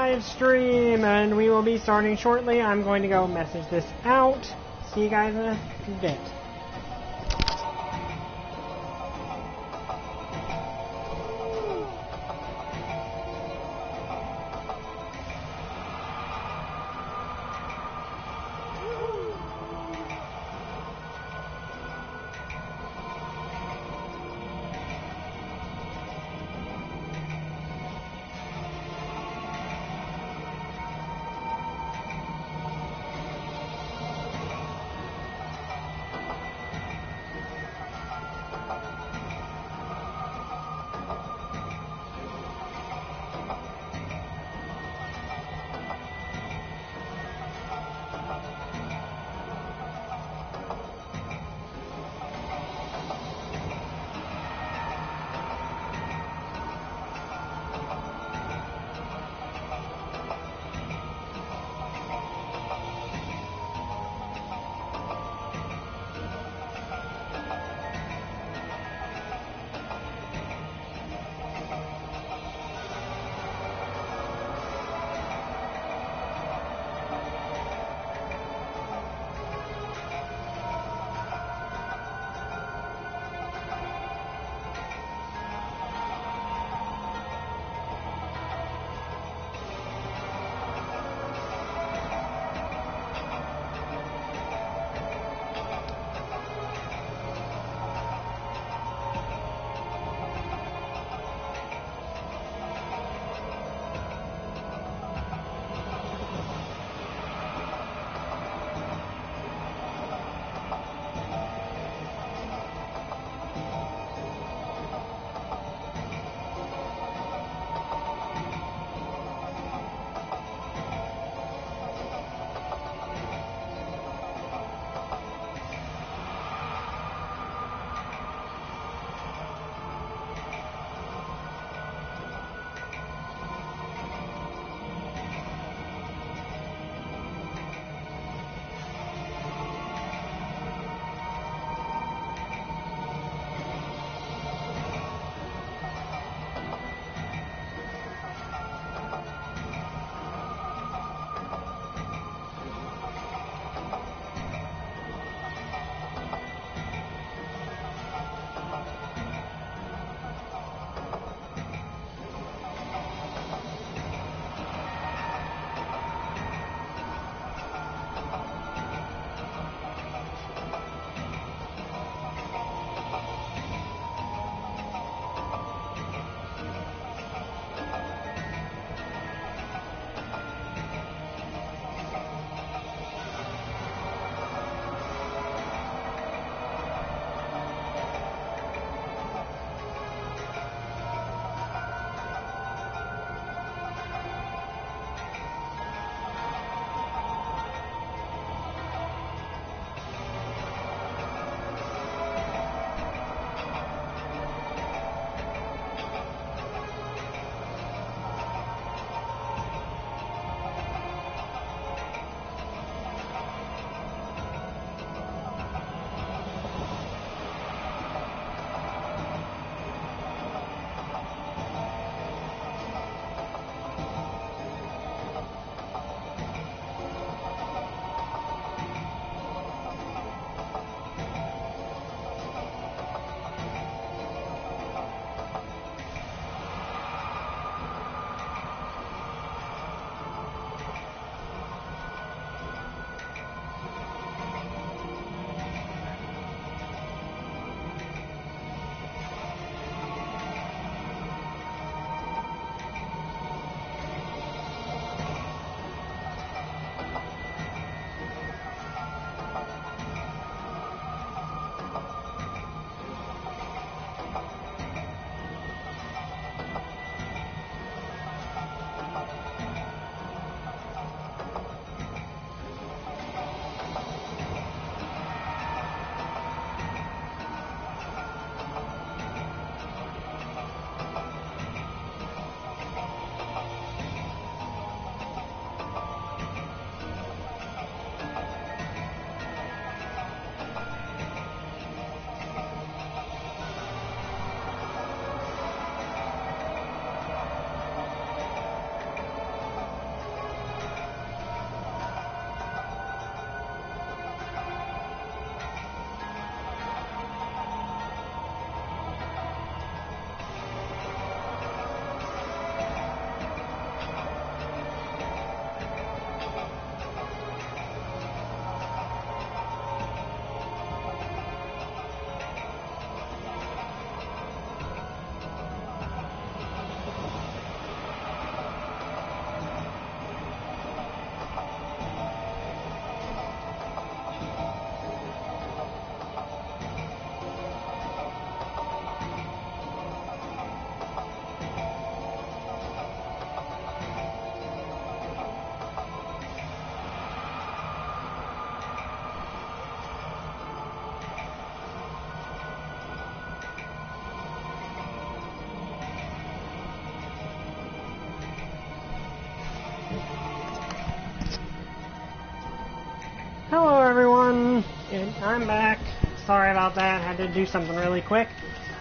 Livestream, and we will be starting shortly. I'm going to go message this out. See you guys in a bit. And I'm back. Sorry about that. Had to do something really quick.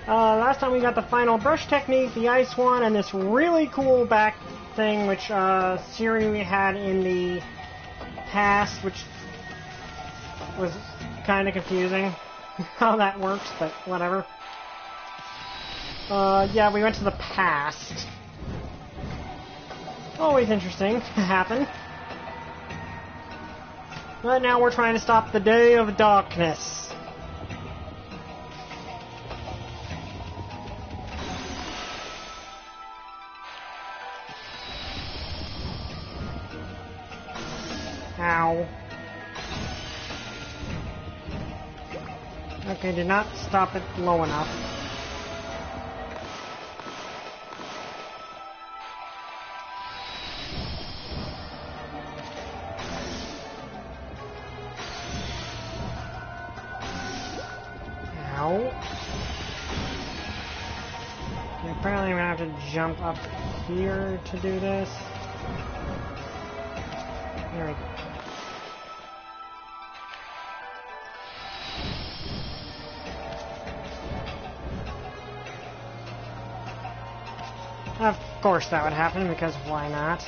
Last time we got the final brush technique, the ice one, and this really cool back thing, which Siri had in the past, which was kind of confusing how that works, but whatever. Yeah, we went to the past. Always interesting to happen. But now we're trying to stop the Day of Darkness. Ow. Okay, did not stop it low enough. Ow. And apparently I'm gonna have to jump up here to do this. There we go. Of course that would happen, because why not?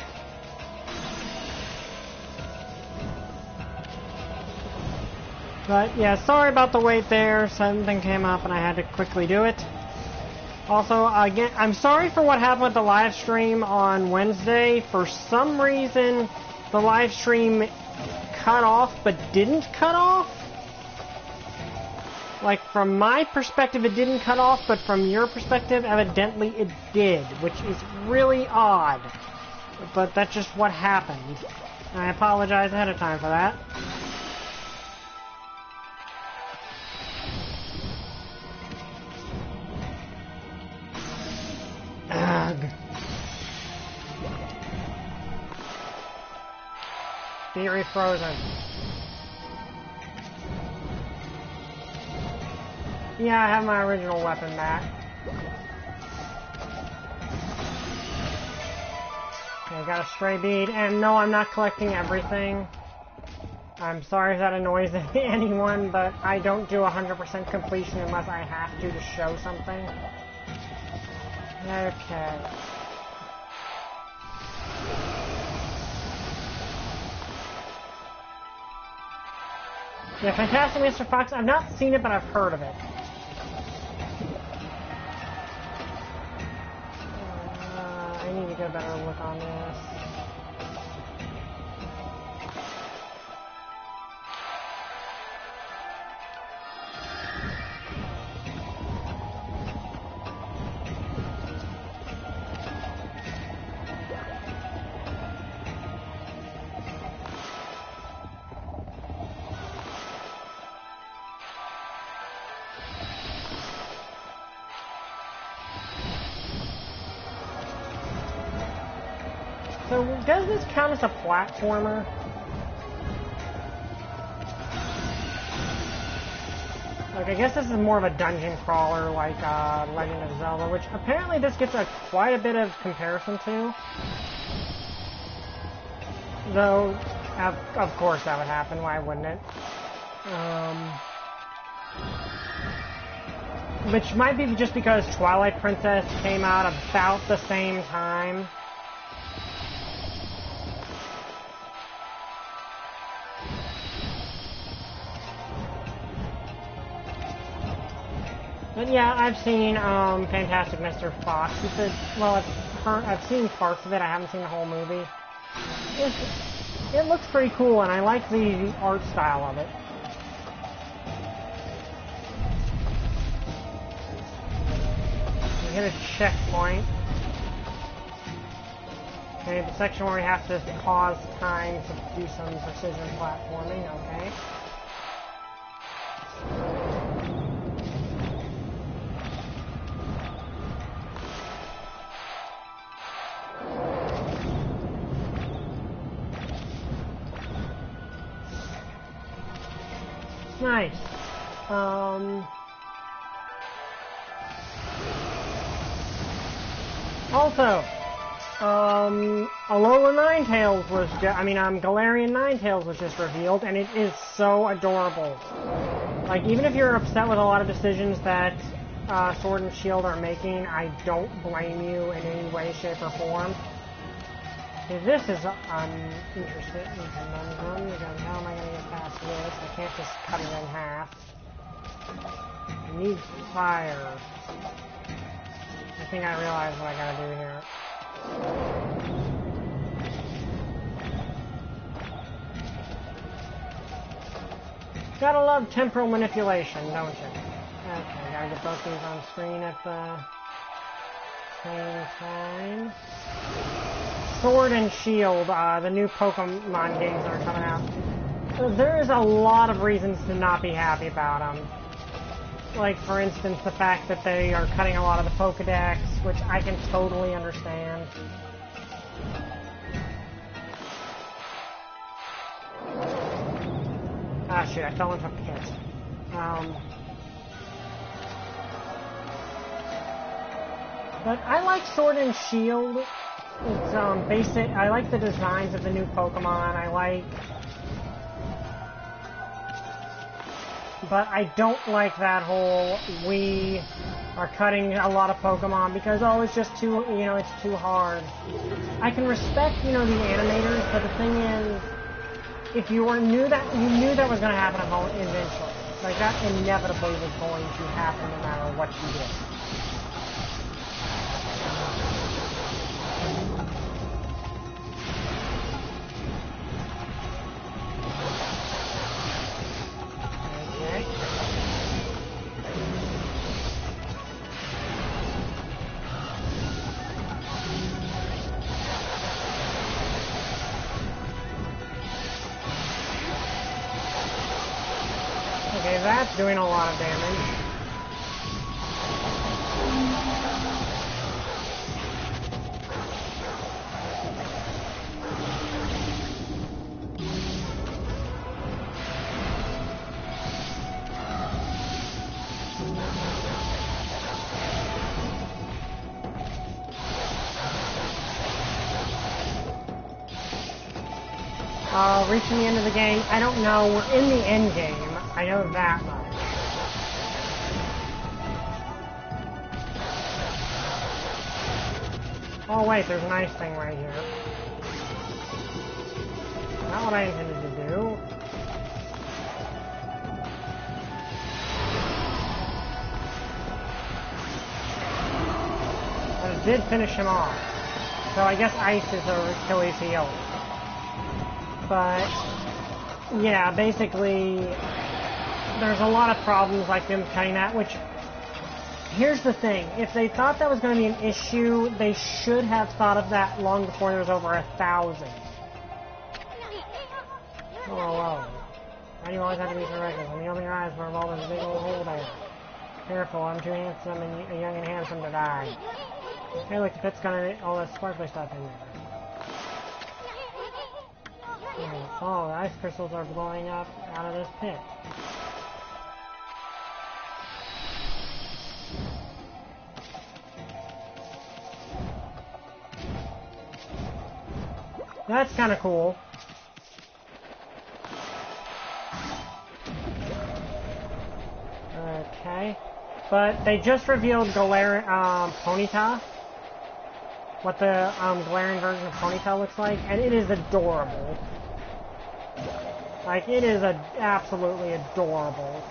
But yeah, sorry about the wait there. Something came up and I had to quickly do it. Also, again, I'm sorry for what happened with the live stream on Wednesday. For some reason, the live stream cut off but didn't cut off. Like, from my perspective, it didn't cut off, but from your perspective, evidently it did, which is really odd. But that's just what happened. I apologize ahead of time for that. Ugh. Theory frozen. Yeah, I have my original weapon back. Okay, got a stray bead, and no, I'm not collecting everything. I'm sorry if that annoys anyone, but I don't do 100% completion unless I have to show something. Okay. Yeah, Fantastic Mr. Fox, I've not seen it, but I've heard of it. I need to get a better look on this. So, does this count as a platformer? Like, I guess this is more of a dungeon crawler, like Legend of Zelda, which apparently this gets quite a bit of comparison to. Though, of course that would happen, why wouldn't it? Which might be just because Twilight Princess came out about the same time. But yeah, I've seen Fantastic Mr. Fox. He said, well, I've seen parts of it. I haven't seen the whole movie. It looks pretty cool, and I like the art style of it. We hit a checkpoint. Okay, the section where we have to pause time to do some precision platforming. Okay. Nice. Also, Alola Ninetales was Galarian Ninetales was just revealed, and it is so adorable. Like, even if you're upset with a lot of decisions that Sword and Shield are making, I don't blame you in any way, shape, or form. Okay, this is interesting conundrum, because how am I going to get past this? I can't just cut it in half. I need fire. I think I realize what I gotta do here. Gotta love temporal manipulation, don't you? Okay, gotta get both these on screen at the same time. Sword and Shield, the new Pokemon games that are coming out. There is a lot of reasons to not be happy about them. Like, for instance, the fact that they are cutting a lot of the Pokedex, which I can totally understand. Ah, shit, I fell into a pit. But I like Sword and Shield. It's, basic. I like the designs of the new Pokemon. But I don't like that whole, we are cutting a lot of Pokemon because, oh, it's just too, it's too hard. I can respect, the animators, but the thing is, if you knew that was going to happen eventually. Like, that inevitably was going to happen no matter what you did. Okay, that's doing a lot of damage. Reaching the end of the game, I don't know. We're in the end game. I know that much. Oh wait, there's an ice thing right here. Not what I intended to do. But it did finish him off. So I guess ice is Achilles' heel. But yeah, basically, there's a lot of problems like them cutting that, which, here's the thing, if they thought that was going to be an issue, they should have thought of that long before there was over 1,000. Whoa. Why do you always have to be so reckless? When you open your eyes, we're involved in a big old hole there. Careful, I'm too handsome and young and handsome to die. Hey look, the pit's got all that sparkly stuff in there. Oh, the ice crystals are blowing up out of this pit. That's kind of cool. Okay. But they just revealed Ponyta. What the Galarian version of Ponyta looks like, and it is adorable. Like, it is absolutely adorable.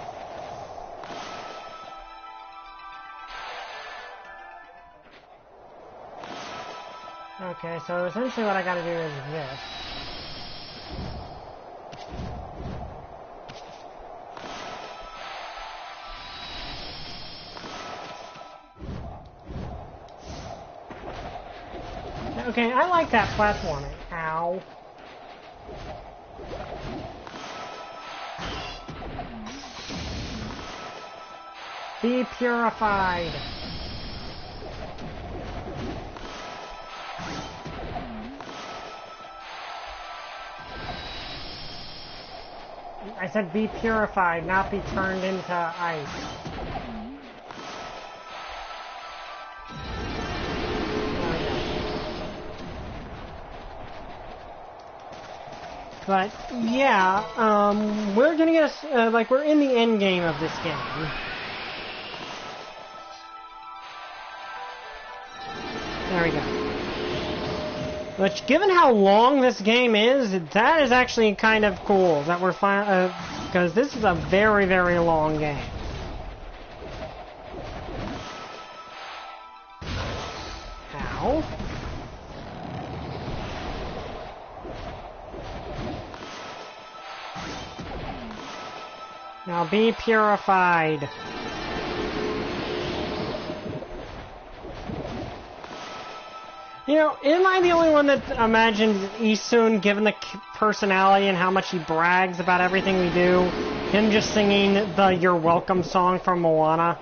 Okay, so essentially what I gotta do is this. Okay, I like that platforming. Ow. Be purified. I said be purified, not be turned into ice. But yeah, we're gonna get like we're in the end game of this game. There we go. Which, given how long this game is, that is actually kind of cool that we're because this is a very, very long game. How? Now be purified. You know, am I the only one that imagines Isun, given the personality and how much he brags about everything we do, him just singing the You're Welcome song from Moana?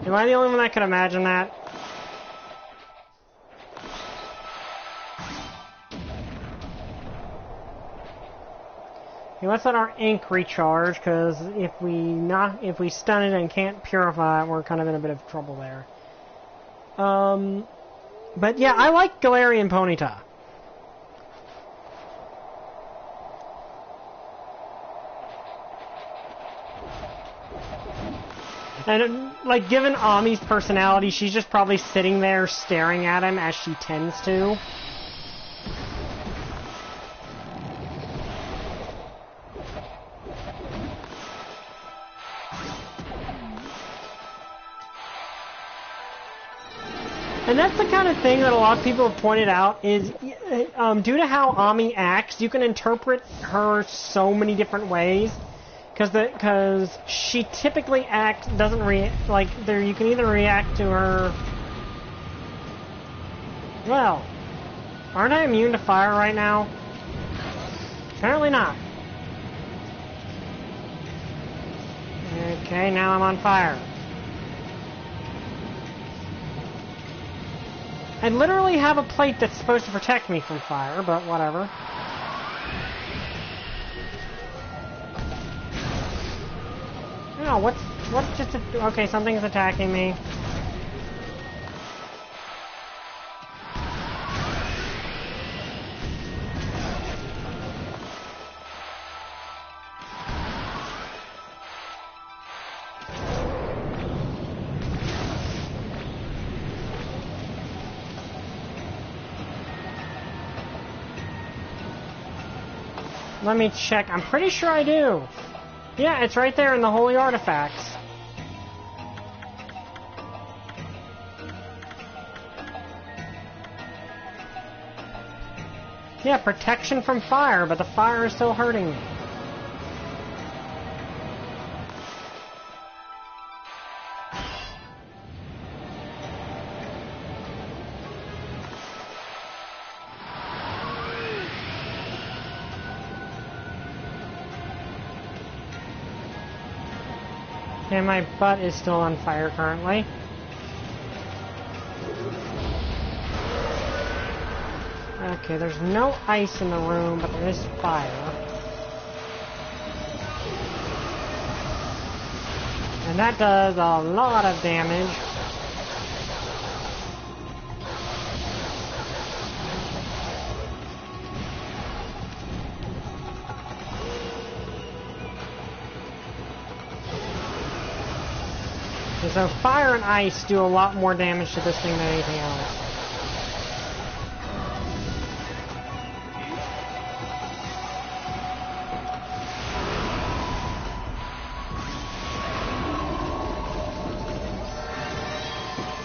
Am I the only one that could imagine that? Okay, let's let our ink recharge, because if we stun it and can't purify it, we're kind of in a bit of trouble there. But yeah, I like Galarian Ponyta. And, like, given Ammy's personality, she's just probably sitting there staring at him as she tends to. And that's the kind of thing that a lot of people have pointed out is, due to how Ammy acts, you can interpret her so many different ways. Because she typically doesn't react, like, you can either react to her... Well, aren't I immune to fire right now? Apparently not. Okay, now I'm on fire. I literally have a plate that's supposed to protect me from fire, but whatever. No, what's just okay, something's attacking me. Let me check. I'm pretty sure I do. Yeah, it's right there in the Holy Artifacts. Yeah, protection from fire, but the fire is still hurting me. And my butt is still on fire currently. Okay, there's no ice in the room, but there is fire. And that does a lot of damage. So fire and ice do a lot more damage to this thing than anything else.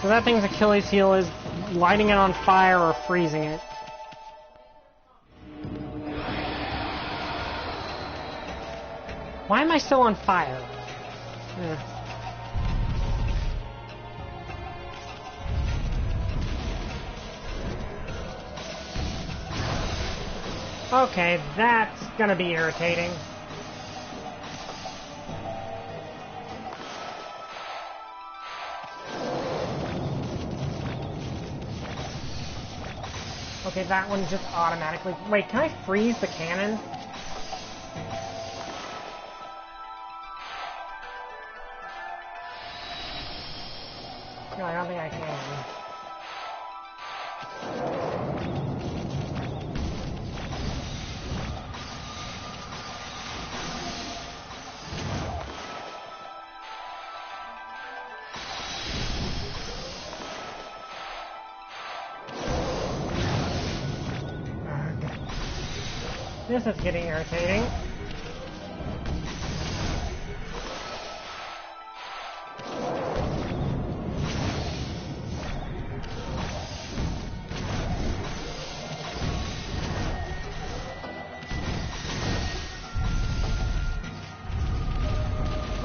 So that thing's Achilles heel is lighting it on fire or freezing it. Why am I still on fire? Okay, that's gonna be irritating. Okay, that one just automatically... Wait, can I freeze the cannon? No, I don't think I can. This is getting irritating.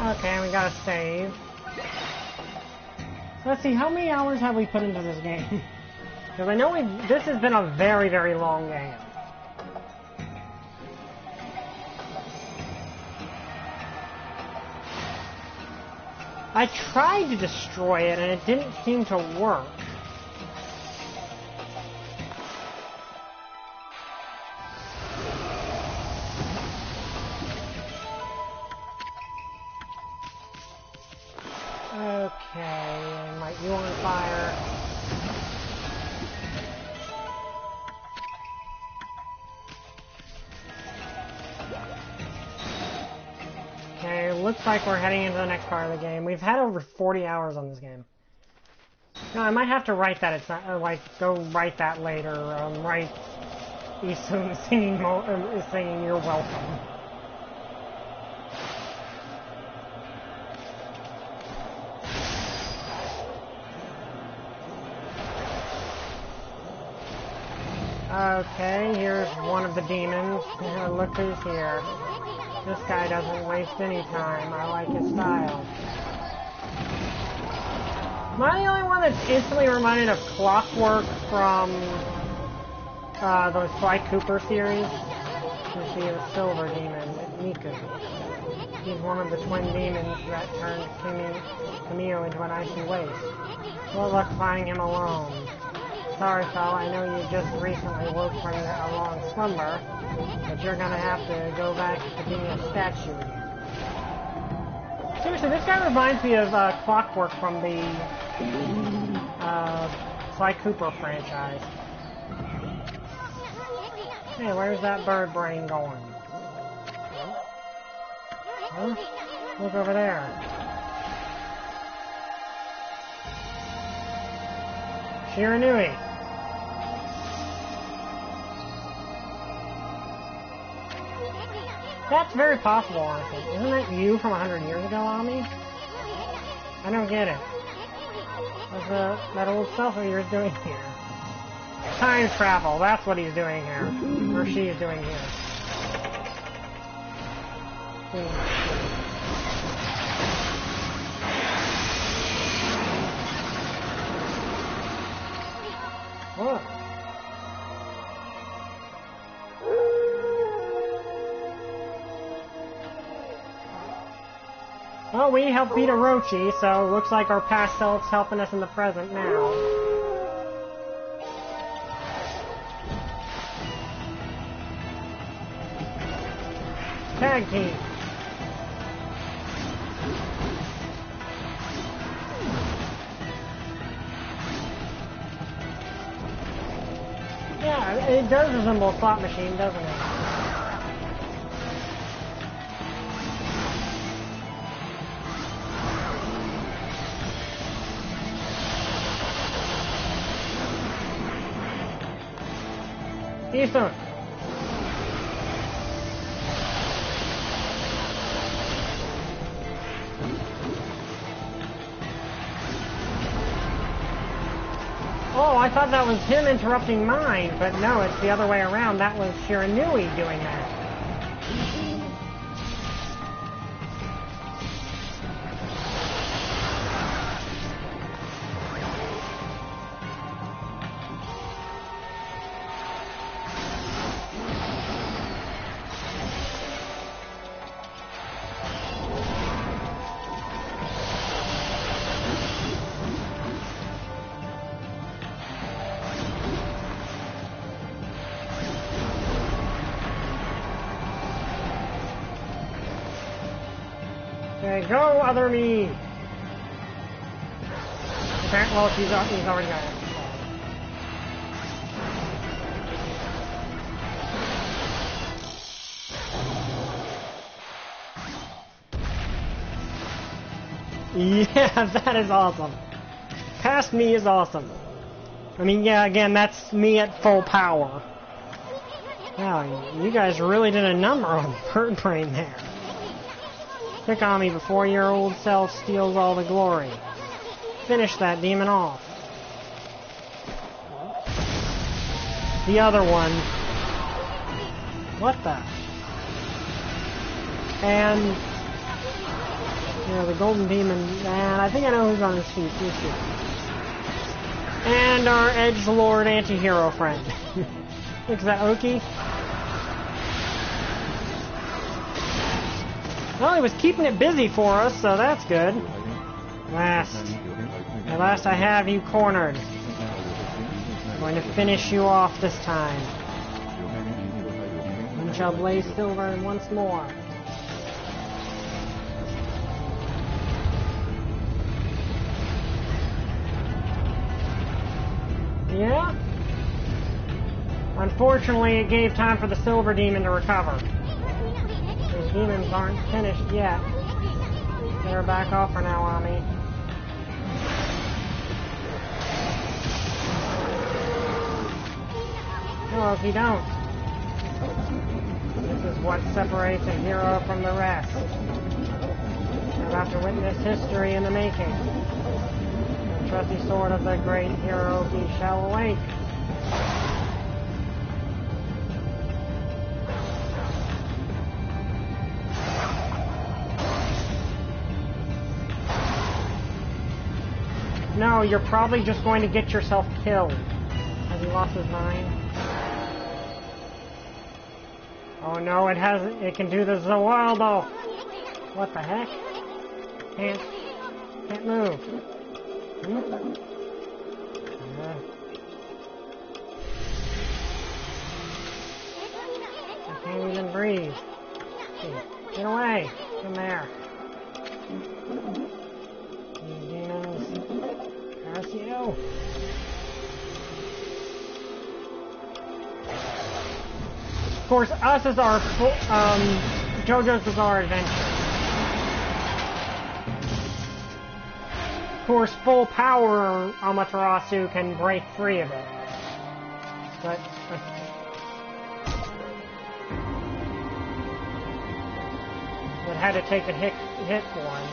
Okay, we gotta save. Let's see, how many hours have we put into this game? Because I know this has been a very, very long game. I tried to destroy it and it didn't seem to work. Okay, light you on fire. Okay, looks like we're heading into the next part of the game. We've had over 40 hours on this game. No, I might have to write that. It's not like go write that later. Write Isun singing "You're Welcome." Okay, here's one of the demons. Look who's here. This guy doesn't waste any time. I like his style. Am I the only one that's instantly reminded of Clockwork from the Sly Cooper series? You see the silver demon, Miku. He's one of the twin demons that turned Kamio into an icy waste. Good luck finding him alone. Sorry, fella, I know you just recently woke from a long slumber, but you're gonna have to go back to being a statue again. Seriously, this guy reminds me of Clockwork from the Sly Cooper franchise. Hey, where's that bird brain going? Huh? Look over there. Shiranui. That's very possible, honestly. Isn't that you from 100 years ago, Ammy? I don't get it. What's that old self of yours doing here? Time travel, that's what he's doing here. Or she's doing here. What? Well, we helped beat Orochi, so it looks like our past self's helping us in the present now. Tag team. Yeah, it does resemble a slot machine, doesn't it? Easton. Oh, I thought that was him interrupting mine, but no, it's the other way around. That was Shiranui doing that. Okay, go, other me! Apparently, well, he's already got it. Yeah, that is awesome. Past me is awesome. I mean, yeah, again, that's me at full power. Wow, you guys really did a number on Bird Brain there. Quick, Ammy, before your old self steals all the glory. Finish that demon off. The other one. What the? And... the golden demon. And I think I know who's on his feet. And our edgelord anti-hero friend. Is that Oki? Well, he was keeping it busy for us, so that's good. At last I have you cornered. I'm going to finish you off this time. And shall blaze silver once more. Yeah? Unfortunately, it gave time for the silver demon to recover. Those demons aren't finished yet. Better back off for now, Ammy. No, if you don't. This is what separates a hero from the rest. You're about to witness history in the making. The trusty sword of the great hero he shall awake. No, you're probably just going to get yourself killed. Has he lost his mind? Oh no, it can do the Zawaldo! What the heck? Can't move. I can't even breathe. Get away from there. These demons. Curse you. Of course, us is our JoJo's Bizarre Adventure. Of course, full power Amaterasu can break free of it. But it had to take a hit for him.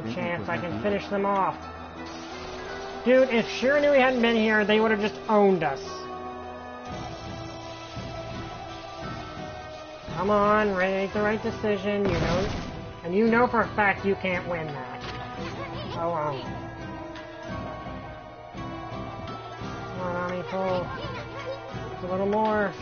Good chance I can finish them off. Dude, if Shiranui hadn't been here, they would have just owned us. Come on, make the right decision, you know. And you know for a fact you can't win that. Alone. Come on, Ammy, pull. Just a little more.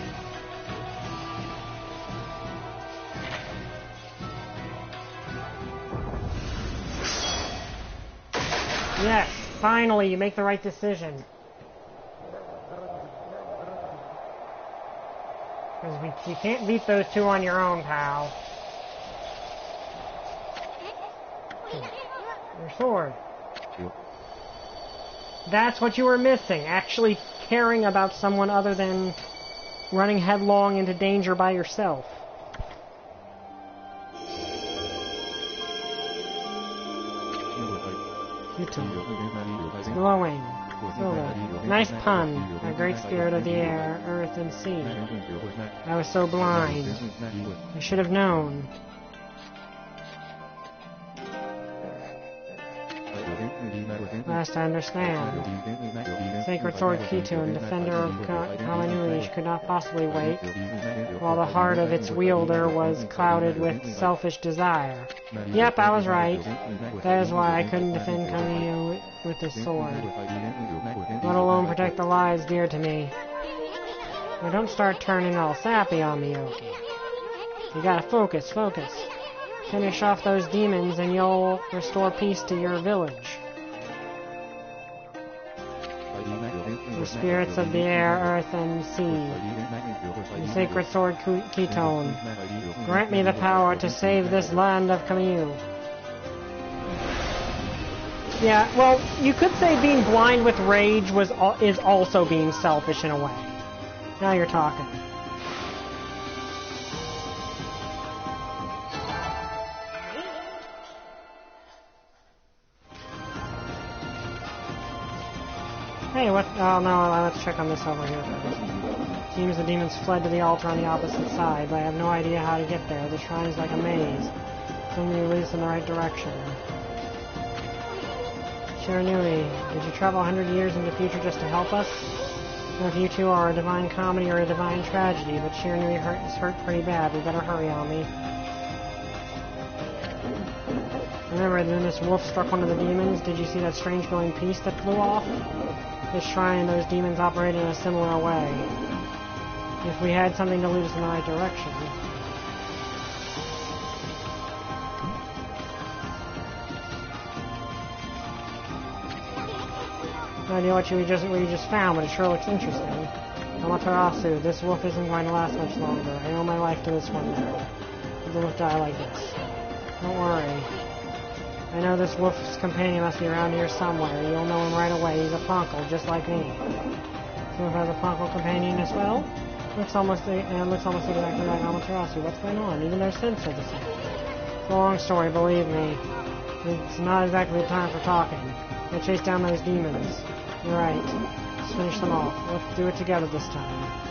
Yes, finally, you make the right decision. Because you can't beat those two on your own, pal. Your sword. That's what you were missing. Actually caring about someone other than running headlong into danger by yourself. Glowing. Silver. Nice pun. A great spirit of the air, earth, and sea. I was so blind. I should have known. Last I understand. Sacred Sword Kitun, defender of Kaminui, could not possibly wait, while the heart of its wielder was clouded with selfish desire. Yep, I was right. That is why I couldn't defend Kaminui with this sword, let alone protect the lives dear to me. Now don't start turning all sappy on me, Oki. You gotta focus. Finish off those demons and you'll restore peace to your village. The spirits of the air, earth, and sea. The sacred sword Kitun. Grant me the power to save this land of Camus. Yeah, well, you could say being blind with rage is also being selfish in a way. Now you're talking. Hey, what? Oh no, let's check on this over here first. Seems the demons fled to the altar on the opposite side, but I have no idea how to get there. The shrine is like a maze. Something leads in the right direction. Shiranui, did you travel 100 years into the future just to help us? Or if you two are a divine comedy or a divine tragedy, but Shiranui is hurt pretty bad. We better hurry, Ammy. Remember, then this wolf struck one of the demons. Did you see that strange glowing piece that flew off? This shrine and those demons operate in a similar way. If we had something to lead us in the right direction. No idea what you just found, but it sure looks interesting. Amaterasu, this wolf isn't going to last much longer. I owe my life to this one now. It won't die like this. Don't worry. I know this wolf's companion must be around here somewhere. You'll know him right away. He's a punkle, just like me. So if has a punkle companion as well? Looks almost exactly like Amaterasu. What's going on? Even their scents are the same. It's a long story, believe me. It's not exactly the time for talking. We'll chase down those demons. You're right. Let's finish them off. Let's do it together this time.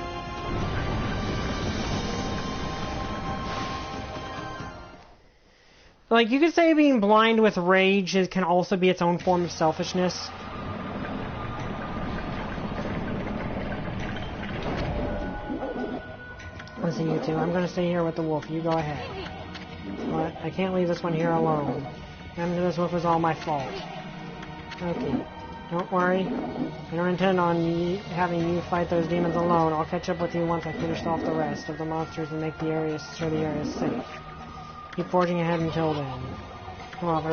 Like, you could say being blind with rage can also be its own form of selfishness. Let's see, you two. I'm going to stay here with the wolf. You go ahead. But I can't leave this one here alone. Having this wolf is all my fault. Okay. Don't worry. I don't intend on having you fight those demons alone. I'll catch up with you once I finish off the rest of the monsters and make the area sure the area is safe. Keep forging ahead until then. Come on, you're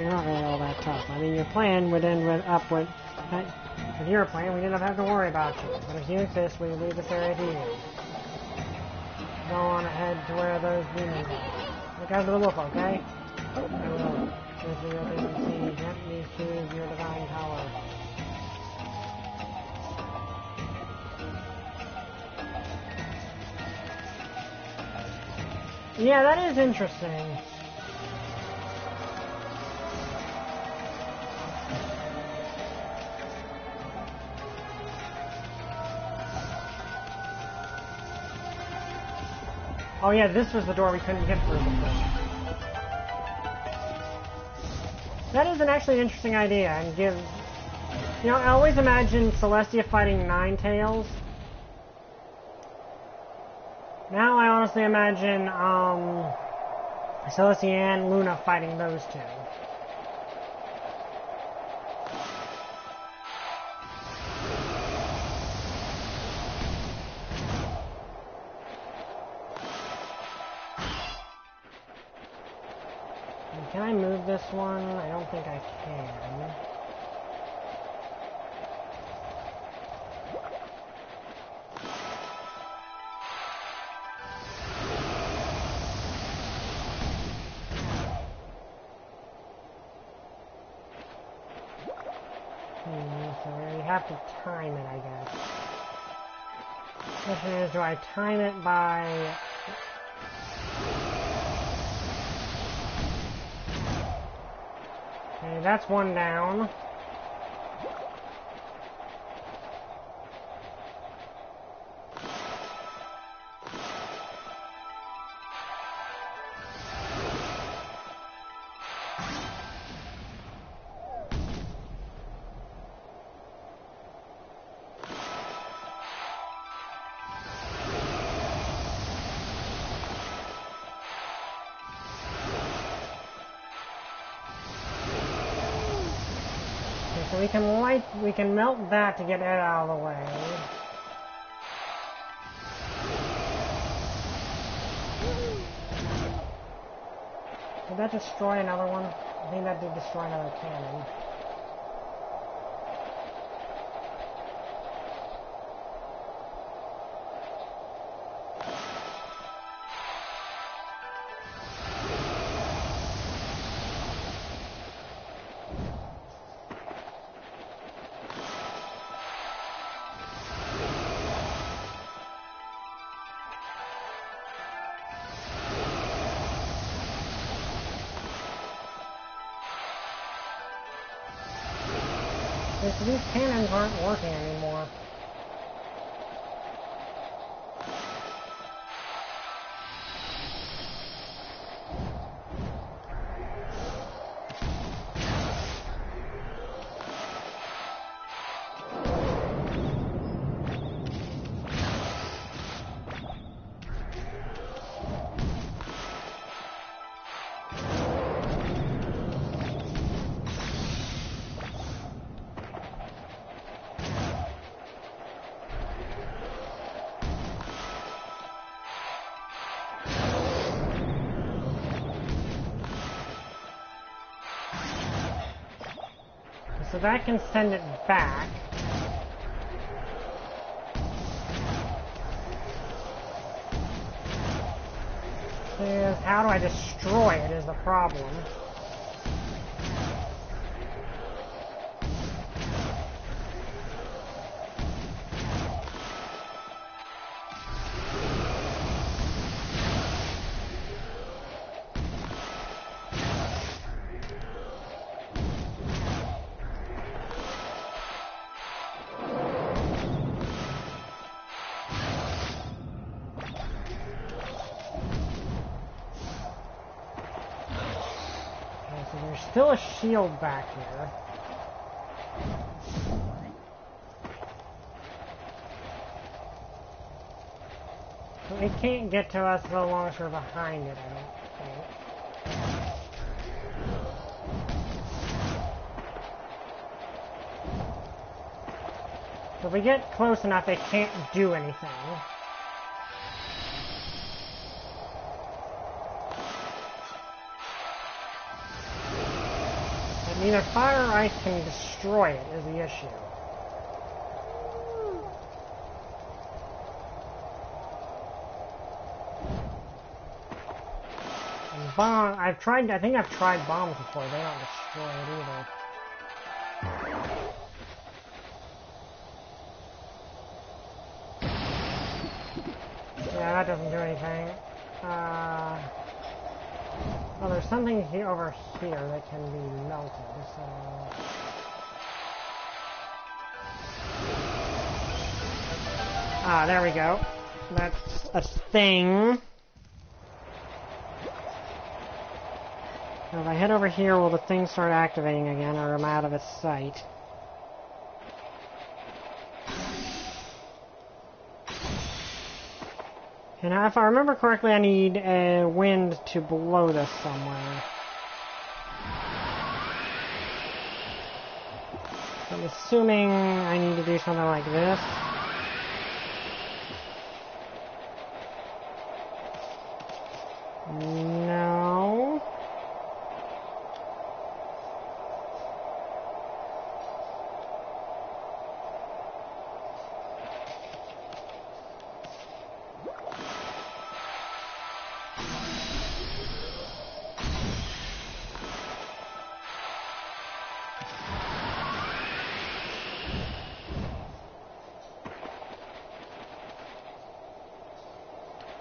not really all that tough. I mean, your plan would end with with your plan, we didn't have to worry about you. But if you insist, we leave this area here. Go on ahead to where those demons are. Look out for the wolf, okay? I will. Just so your things see, gently soothe your divine power. Yeah, that is interesting. Oh yeah, this was the door we couldn't get through before. That is actually an interesting idea, and gives... You know, I always imagined Celestia fighting Ninetales. Now I honestly imagine, Celestia and Luna fighting those two. Can I move this one? I don't think I can. So you have to time it, I guess. The question is, do I time it by... Okay, that's one down. So we can melt that to get Ed out of the way. Did that destroy another one? I think that did destroy another cannon. Okay, so these cannons aren't working anymore. So that can send it back. Is how do I destroy it is the problem. So there's still a shield back here. So it can't get to us so long as we're behind it, I don't think. So if we get close enough, it can't do anything. Neither fire or ice can destroy it, is the issue. And bomb, I think I've tried bombs before, they don't destroy it either. Yeah, that doesn't do anything. Well, there's something here over here that can be melted, so... Ah, there we go. That's a thing. Now if I head over here, will the thing start activating again, or am I out of its sight? And if I remember correctly, I need a wind to blow this somewhere. So I'm assuming I need to do something like this. No.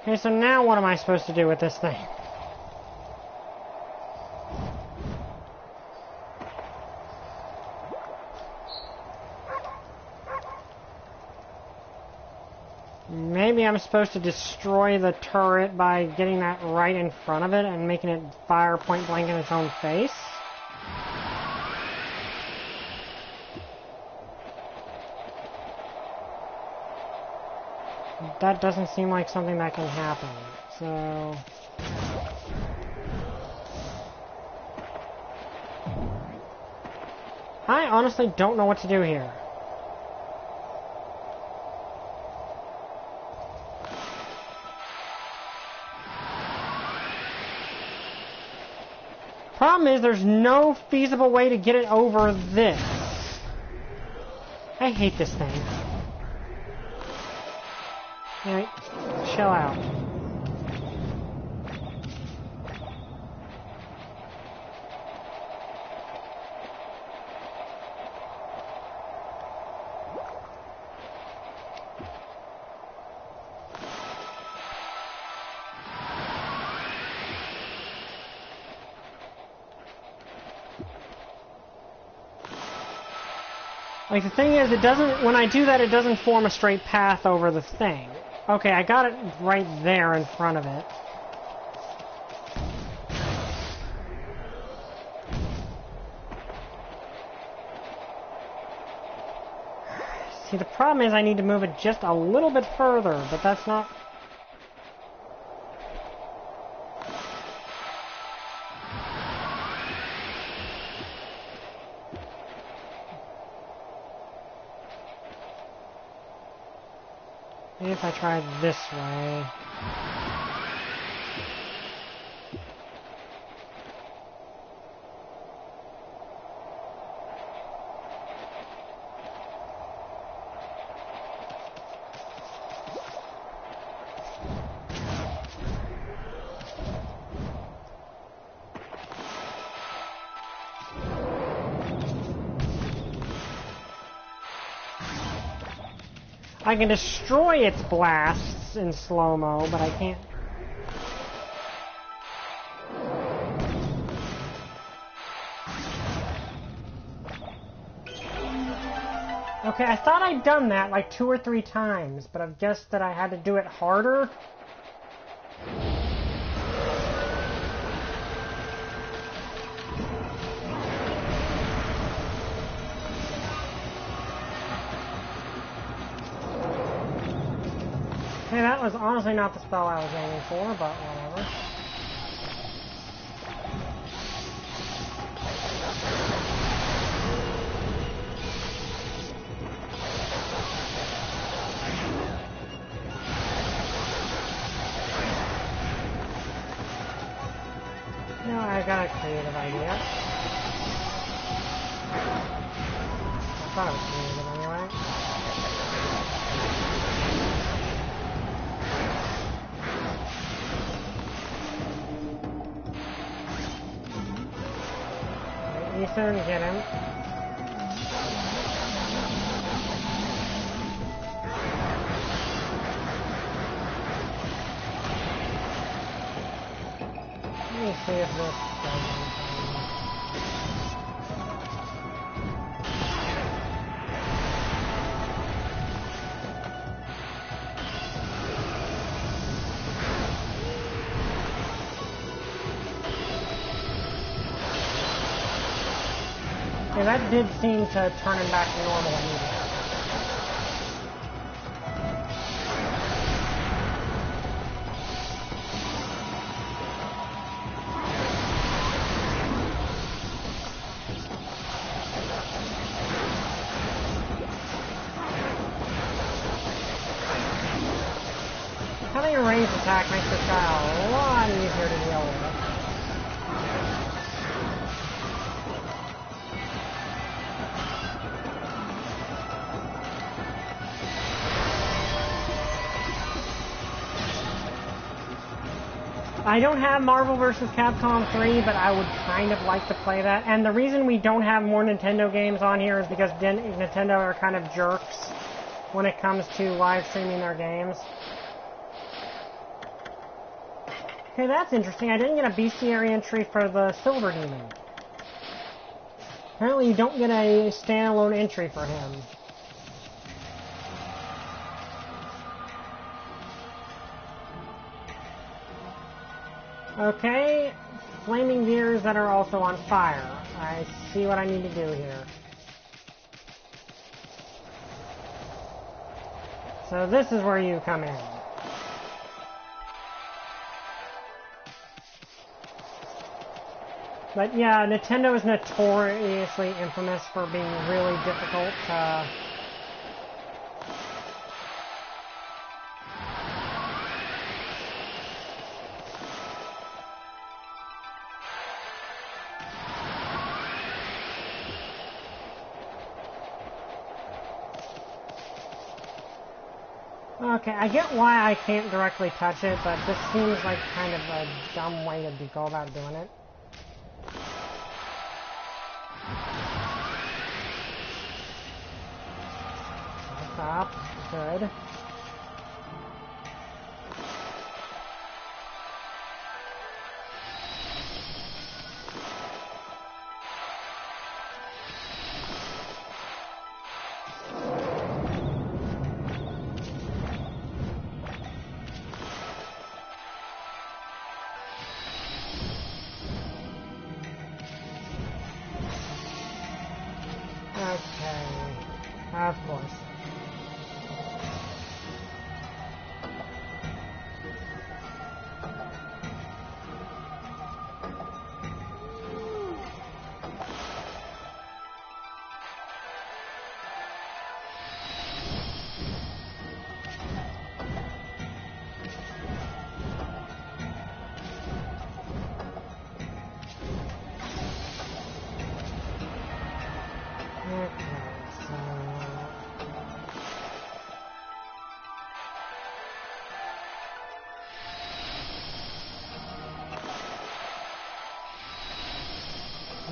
Okay, so now what am I supposed to do with this thing? Maybe I'm supposed to destroy the turret by getting that right in front of it and making it fire point blank in its own face? That doesn't seem like something that can happen, so... I honestly don't know what to do here. Problem is, there's no feasible way to get it over this. I hate this thing. Alright, chill out. Like, the thing is, it doesn't, when I do that, it doesn't form a straight path over the thing. Okay, I got it right there in front of it. See, the problem is I need to move it just a little bit further, but that's not... Maybe if I try it this way... I can destroy its blasts in slow-mo, but I can't... Okay, I thought I'd done that like 2 or 3 times, but I've guessed that I had to do it harder. Hey, that was honestly not the spell I was aiming for, but whatever. No, I got a creative idea. I thought it was creative anyway. Ethan, get him. Let me see if this does anything. Yeah, that did seem to turn him back to normal immediately. Having a ranged attack makes this guy a lot easier to deal with. I don't have Marvel vs. Capcom 3, but I would kind of like to play that. And the reason we don't have more Nintendo games on here is because Nintendo are kind of jerks when it comes to live streaming their games. Okay, that's interesting. I didn't get a bestiary entry for the Silver Demon. Apparently you don't get a standalone entry for him. Okay, flaming gears that are also on fire. I see what I need to do here. So this is where you come in. But yeah, Nintendo is notoriously infamous for being really difficult to... Okay, I get why I can't directly touch it, but this seems like kind of a dumb way to go about doing it. Stop. Good. Of course.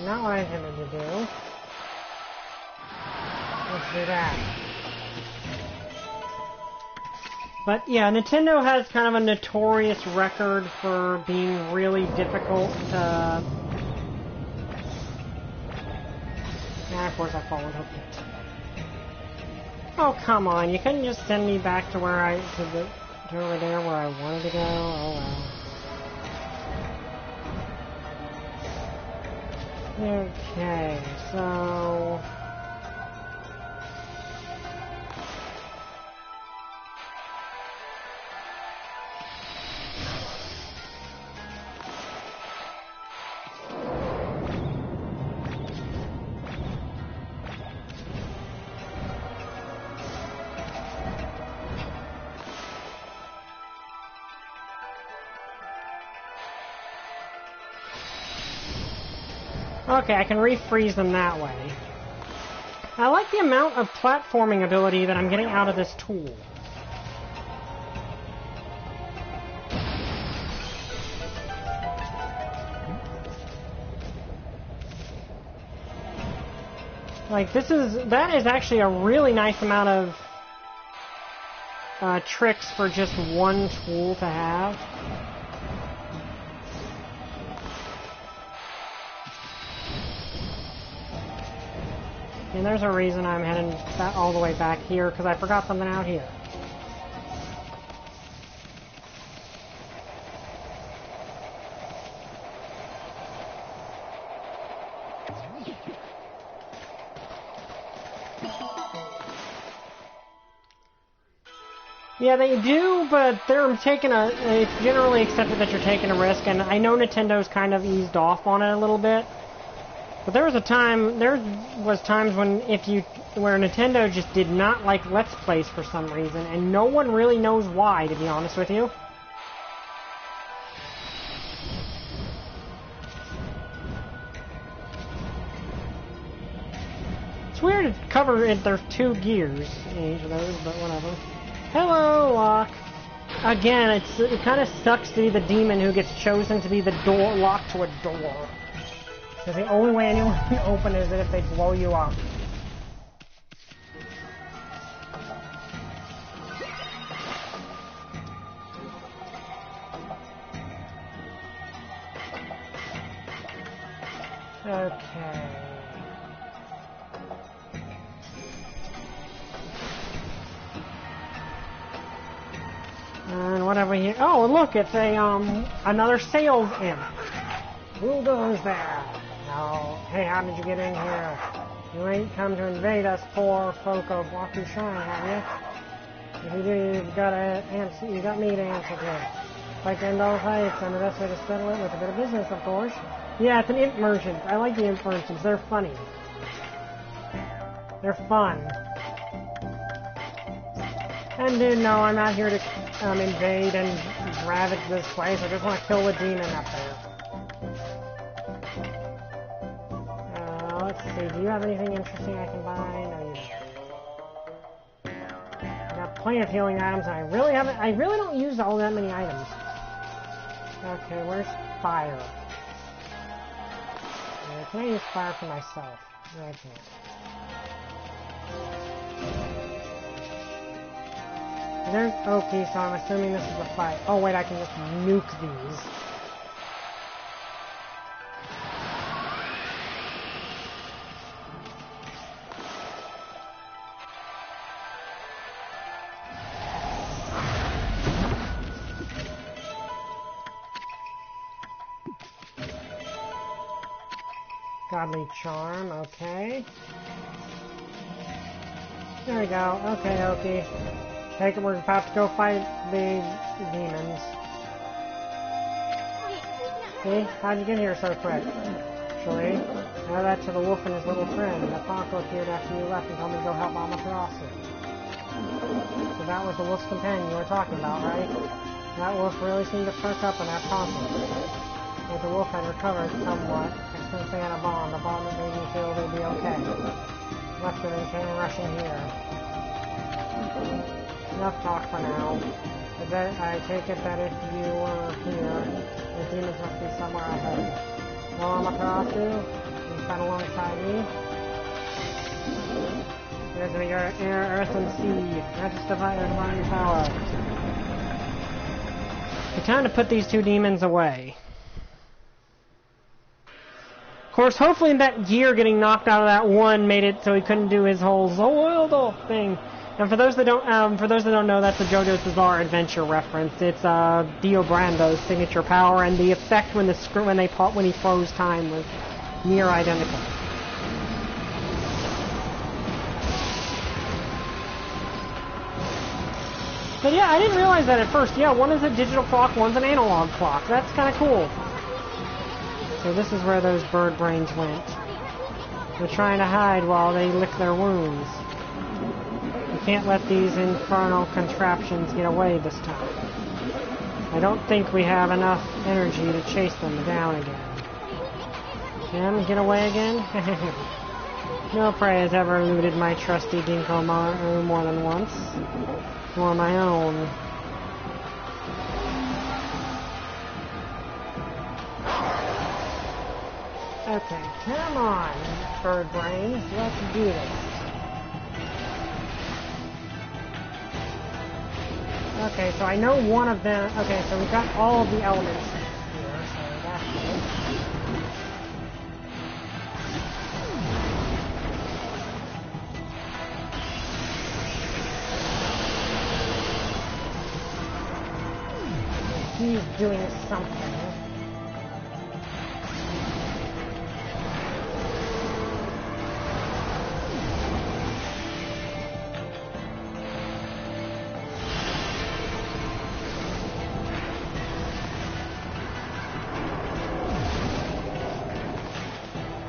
Not what I intended to do. Let's do that. But yeah, Nintendo has kind of a notorious record for being really difficult to... Yeah, of course I fall into a pit. Oh, come on, you couldn't just send me back to where to over there where I wanted to go? Oh well. Okay, so... Okay, I can refreeze them that way. I like the amount of platforming ability that I'm getting out of this tool. Like, that is actually a really nice amount of tricks for just one tool to have. And there's a reason I'm heading all the way back here, because I forgot something out here. Yeah, they do, but they're taking it's generally accepted that you're taking a risk, and I know Nintendo's kind of eased off on it a little bit. But there was times when where Nintendo just did not like Let's Plays for some reason, and no one really knows why, to be honest with you. It's weird to cover it, there's 2 gears in each of those, but whatever. Hello, Locke. Again, it kind of sucks to be the demon who gets chosen to be the door lock to a door. Because the only way anyone can open is if they blow you up. Okay. And what have we here? Oh, look, it's another sales imp. Who goes there? Oh, hey, how did you get in here? You ain't come to invade us poor folk of Waku Shrine, have you? If you do, you got me to answer to. Like to end all fights, and the best way to settle it with a bit of business, of course. Yeah, it's an imp merchant. I like the imp merchants. They're funny. They're fun. And dude, no, I'm not here to invade and ravage this place. I just want to kill the demon up there. Let's see, do you have anything interesting I can buy? No, you don't. I got plenty of healing items, and I really don't use all that many items. Okay, where's fire? Can I use fire for myself? No, I can't. There's Oki, so I'm assuming this is a fight. Oh wait, I can just nuke these. Godly charm, okay. There we go. Okay, okay. Take it, we're about to go fight the demons. See? How'd you get here so quick? Actually, now that's to the wolf and his little friend. The Ponko appeared after you left and told me to go help Mama Tarasu. So that was the wolf's companion you were talking about, right? That wolf really seemed to perk up in that Ponko. But the wolf had recovered somewhat, and since they had a bomb that made me feel they'd be okay. Left them and came rushing here. Enough talk for now. I take it that if you were here, the demons must be somewhere ahead. No Amaterasu, you fed alongside me. There's the air, earth, and sea. That's just divine power. It's time to put these two demons away. Of course, hopefully that gear getting knocked out of that one made it so he couldn't do his whole Zoildo thing. And for those that don't know, that's a JoJo's Bizarre Adventure reference. It's Dio Brando's signature power, and the effect when he froze time was near identical. But yeah, I didn't realize that at first. Yeah, one is a digital clock, one's an analog clock. That's kind of cool. So this is where those bird brains went. They're trying to hide while they lick their wounds. We can't let these infernal contraptions get away this time. I don't think we have enough energy to chase them down again. Them get away again? No prey has ever eluded my trusty Dinko more than once. Nor my own. Okay, come on, bird brains, let's do this. Okay, so I know one of them. Okay, so we've got all of the elements here, so that's good. He's doing something.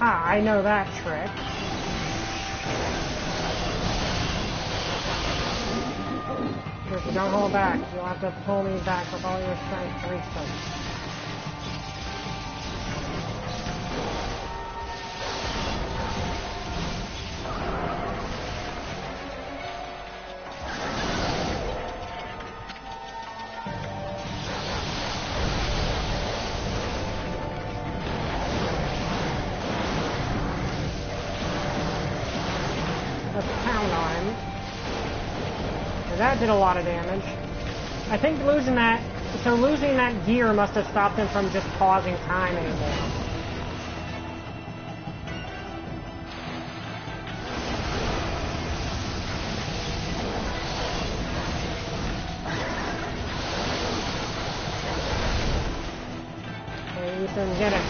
Ah, I know that trick. Just don't hold back. You'll have to pull me back with all your strength to reach them. Let's pound on him. That did a lot of damage. I think losing that gear must have stopped him from just pausing time anymore. Okay, Ethan, get it.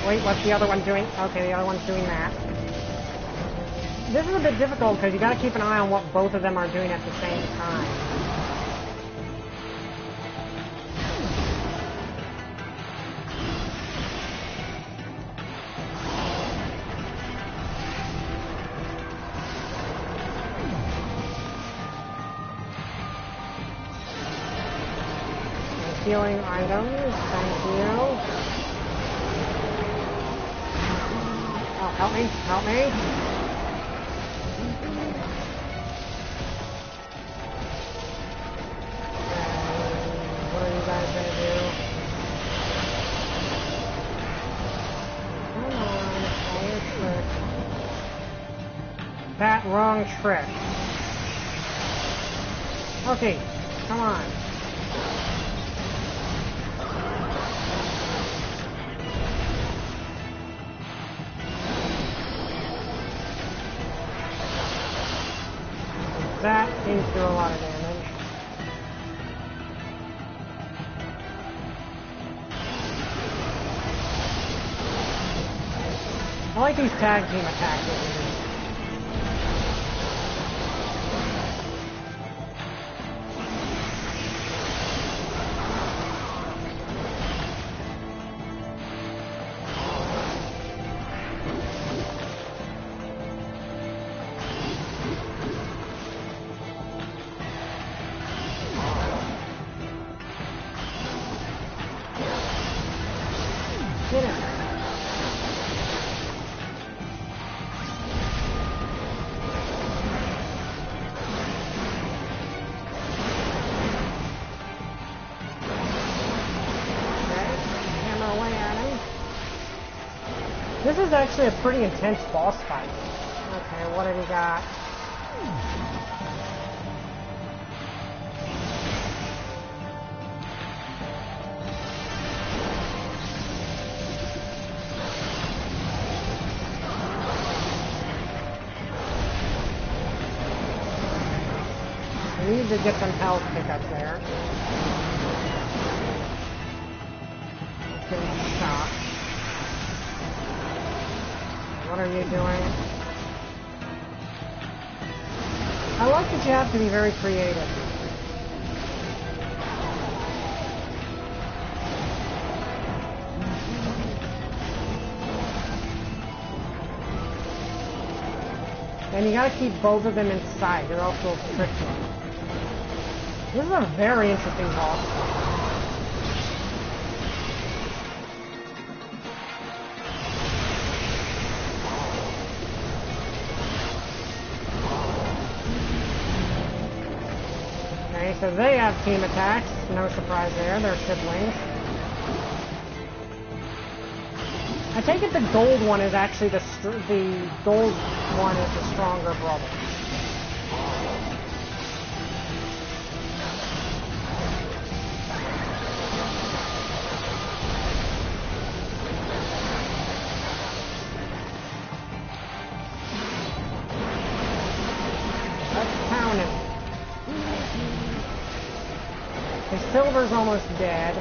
Wait, what's the other one doing? Okay, the other one's doing that. This is a bit difficult because you got to keep an eye on what both of them are doing at the same time. Healing items, thank you. Oh, help me, help me. What are you guys gonna do? Come on, try your trick. That wrong trick. Okay, come on. That seems to do a lot of damage. I like these tag team attacks. Get him. This is actually a pretty intense boss fight. Okay, what did he got? We need to get some health pickup there. Let's give him a shot. What are you doing? I like that you have to be very creative. And you gotta keep both of them inside, or else they'll trick you. This is a very interesting boss. So they have team attacks, no surprise there, they're siblings. I take it the gold one is actually the gold one is the stronger brother. Let's count him. His silver's almost dead.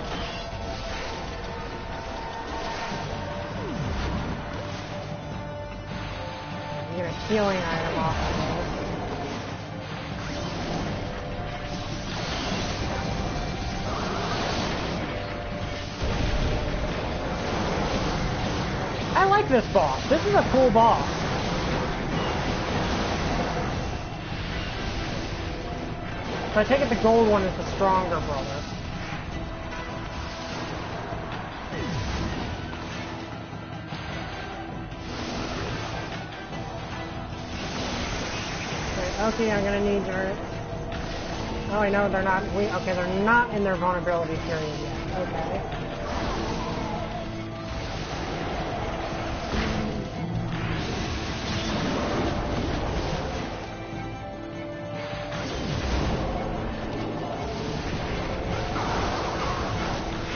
You get a healing item off of this. I like this boss. This is a cool boss. So I take it the gold one is the stronger brother. Okay, I'm gonna need your... Oh, I know they're not... Okay, they're not in their vulnerability period yet. Okay.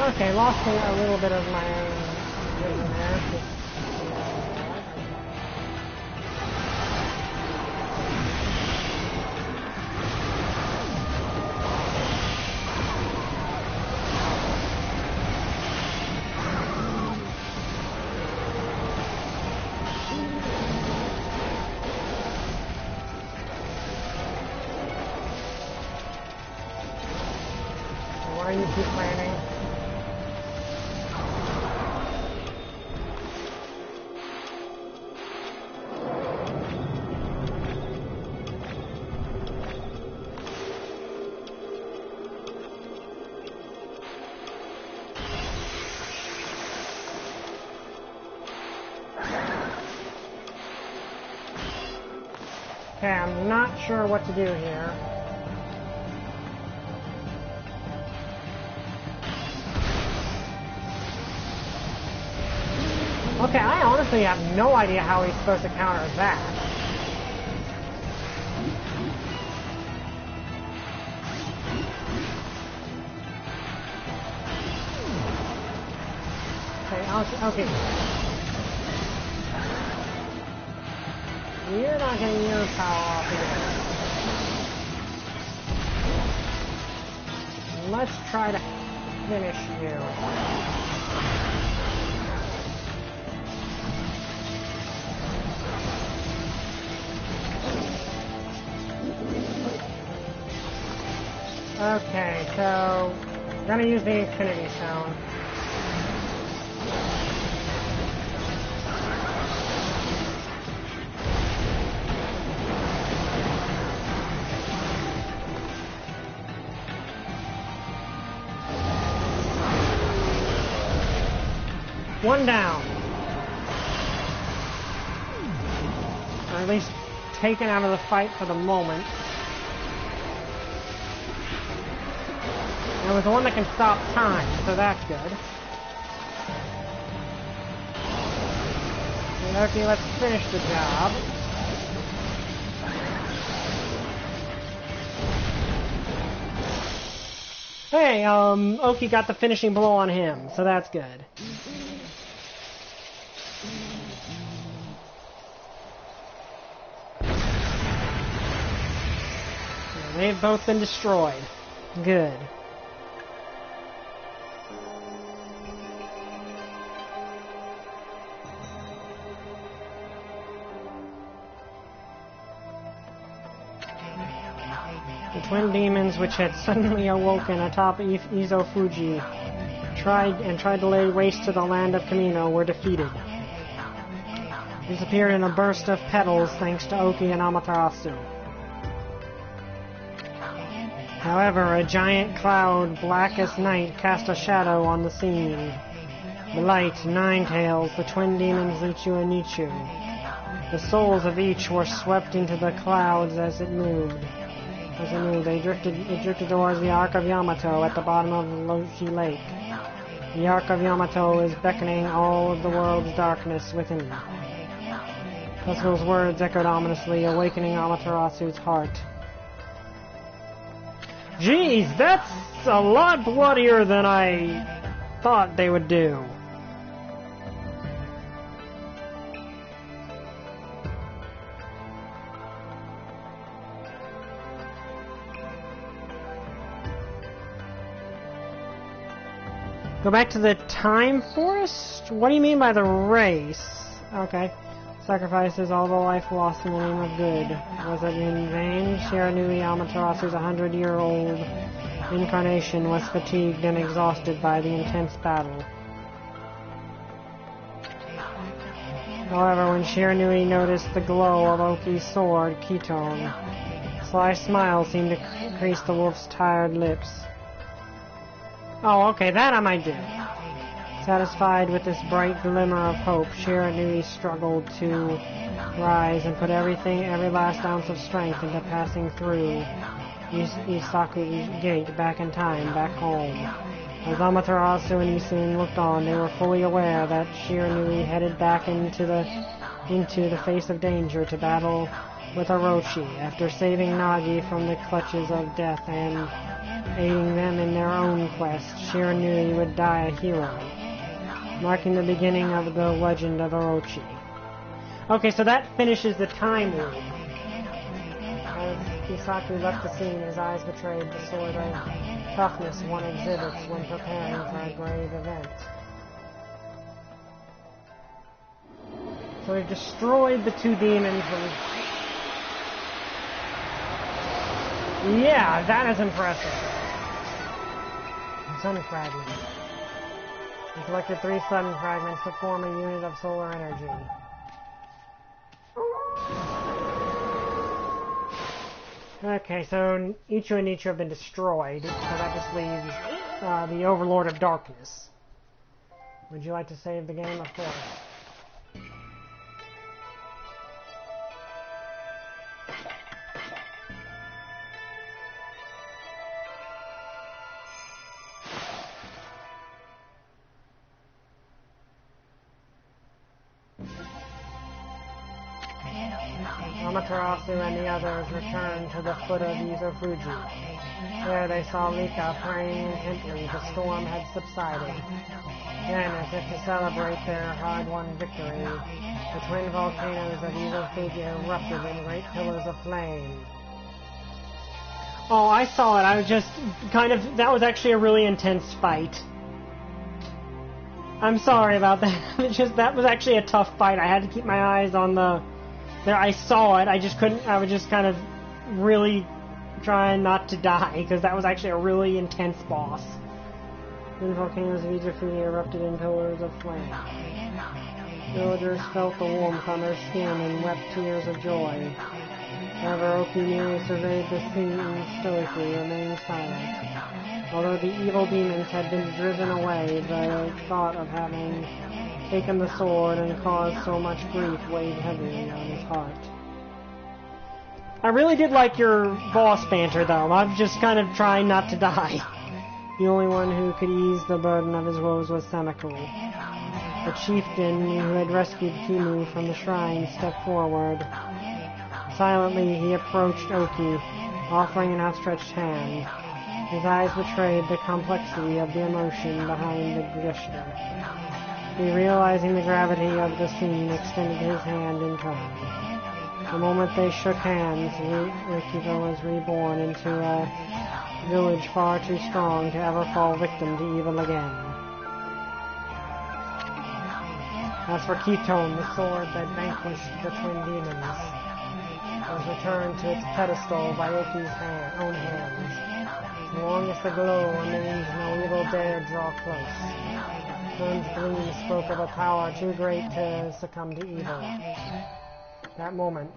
Okay, lost a little bit of my own vision there. What are you two planning? Okay, I'm not sure what to do here. Okay, I honestly have no idea how he's supposed to counter that. Okay. You're not getting your power off either. Let's try to finish you. Okay, so I'm gonna use the Infinity Stone. One down. Or at least taken out of the fight for the moment. It was the one that can stop time, so that's good. Okay, let's finish the job. Hey, Oki got the finishing blow on him, so that's good. They've both been destroyed. Good. The twin demons, which had suddenly awoken atop Izo-Fuji, tried to lay waste to the land of Kamino, were defeated. Disappeared in a burst of petals thanks to Oki and Amaterasu. However, a giant cloud, black as night, cast a shadow on the scene. The light, Ninetales, the twin demons Lichu and Nichu. The souls of each were swept into the clouds as it moved. It drifted towards the Ark of Yamato at the bottom of Loshi Lake. The Ark of Yamato is beckoning all of the world's darkness within. Kusuko's words echoed ominously, awakening Amaterasu's heart. Jeez, that's a lot bloodier than I thought they would do. Go back to the Time Forest? What do you mean by the race? Okay. Sacrifices all the life lost in the name of good. Was it in vain? Shiranui Amaterasu's 100-year-old incarnation was fatigued and exhausted by the intense battle. However, when Shiranui noticed the glow of Oki's sword, Ketone, a sly smile seemed to crease the wolf's tired lips. Oh, okay, that I might do. Satisfied with this bright glimmer of hope, Shiranui struggled to rise and put every last ounce of strength into passing through Isaku's gate back in time, back home. As Amaterasu and Isun looked on, they were fully aware that Shiranui headed back into the face of danger to battle with Orochi, after saving Nagi from the clutches of death and aiding them in their own quest. Shiranui would die a hero, marking the beginning of the legend of Orochi. Okay, so that finishes the time loop. As Isaku left the scene, his eyes betrayed the sort of toughness one exhibits when preparing for a grave event. So we've destroyed the two demons. Yeah, that is impressive. Sun fragment. We collected 3 sun fragments to form a unit of solar energy. Okay, so Ichu and Nichu have been destroyed, so that just leaves the Overlord of Darkness. Would you like to save the game? Of course. Amaterasu and the others returned to the foot of Izo-Fuji. There they saw Lika praying intently. The storm had subsided. Then, as if to celebrate their hard-won victory, the twin volcanoes of Izo-Fuji erupted in great pillars of flame. Oh, I saw it. I was just that was actually a really intense fight. I'm sorry about that. That was actually a tough fight. I had to keep my eyes on the... There, I saw it. I just couldn't. I was just kind of really trying not to die, because that was actually a really intense boss. Then volcanoes of Izufuji erupted in pillars of flame. Villagers felt the warmth on their skin and wept tears of joy. However, Oki merely surveyed the scene and stoically remained silent. Although the evil demons had been driven away, the thought of having taken the sword and caused so much grief weighed heavily on his heart. I really did like your boss banter, though. I'm just kind of trying not to die. The only one who could ease the burden of his woes was Semiku. The chieftain who had rescued Kimu from the shrine stepped forward. Silently, he approached Oki, offering an outstretched hand. His eyes betrayed the complexity of the emotion behind the gesture. He, realizing the gravity of the scene, extended his hand in turn. The moment they shook hands, Rikiba was reborn into a village far too strong to ever fall victim to evil again. As for Ketone, the sword that vanquished the twin demons, was returned to its pedestal by Oki's own hands. As long as the glow remains, no evil dare draw close. Moon's gleam spoke of a power too great to succumb to evil. That moment,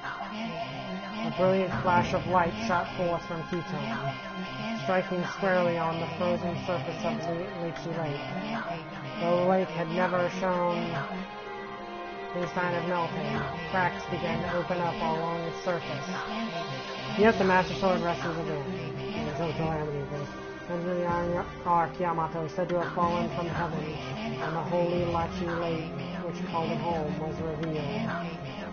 a brilliant flash of light shot forth from Ketone, striking squarely on the frozen surface of Leechy Lake. Though the lake had never shown any sign of melting, cracks began to open up along its surface. Yet the Master Sword wrestles again. There's no calamity this. Under the Iron Ark, Yamato, said to have fallen from heaven, and the holy Lachi Lake, which called it home, was revealed.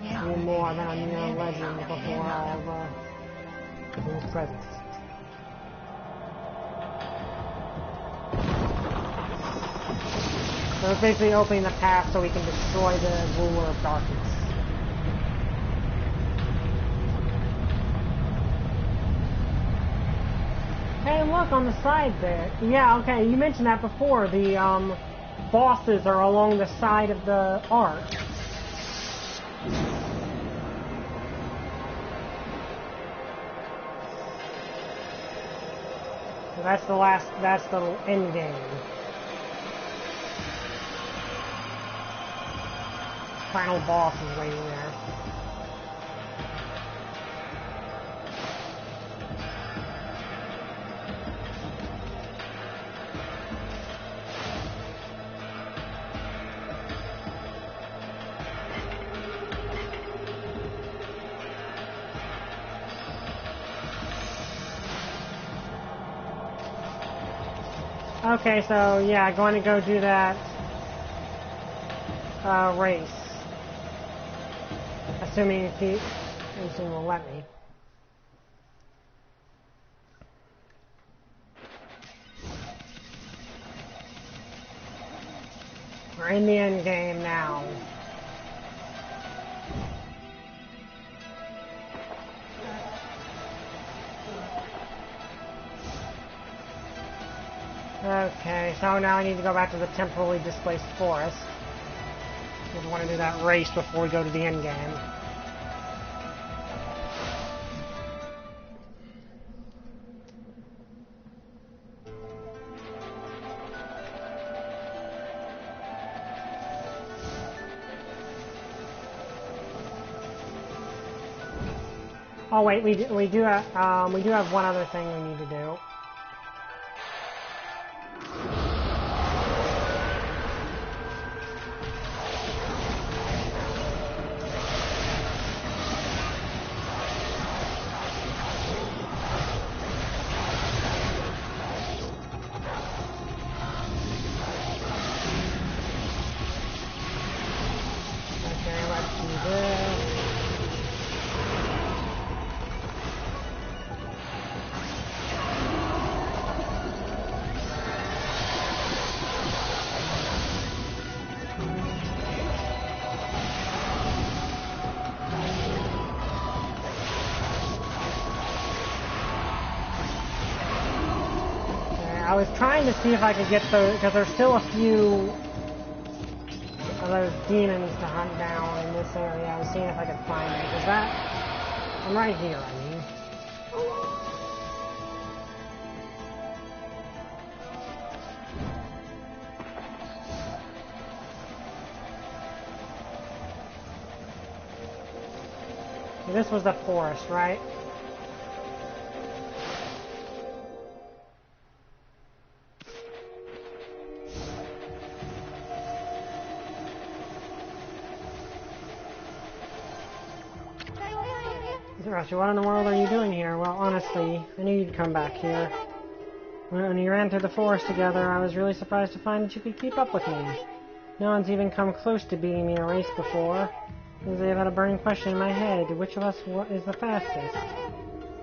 Even more than a mere legend before all the who was present. So it's basically opening the path so we can destroy the ruler of darkness. Hey, look on the side there. Yeah, okay, you mentioned that before. The bosses are along the side of the arc. So that's the end game. Final boss is waiting there. Okay, so yeah, going to go do that race. Assuming he will let me. We're in the end game now. Okay, so now I need to go back to the temporarily displaced forest. I want to do that race before we go to the end game. Oh wait, we do have one other thing we need to do. I was trying to see if I could get those, because there's still a few of those demons to hunt down in this area. I was seeing if I could find it. Is that... I'm right here, I mean. This was the forest, right? Rusty, what in the world are you doing here? Well, honestly, I knew you'd come back here. When we ran through the forest together, I was really surprised to find that you could keep up with me. No one's even come close to beating me in a race before. Because I've had a burning question in my head. Which of us is the fastest?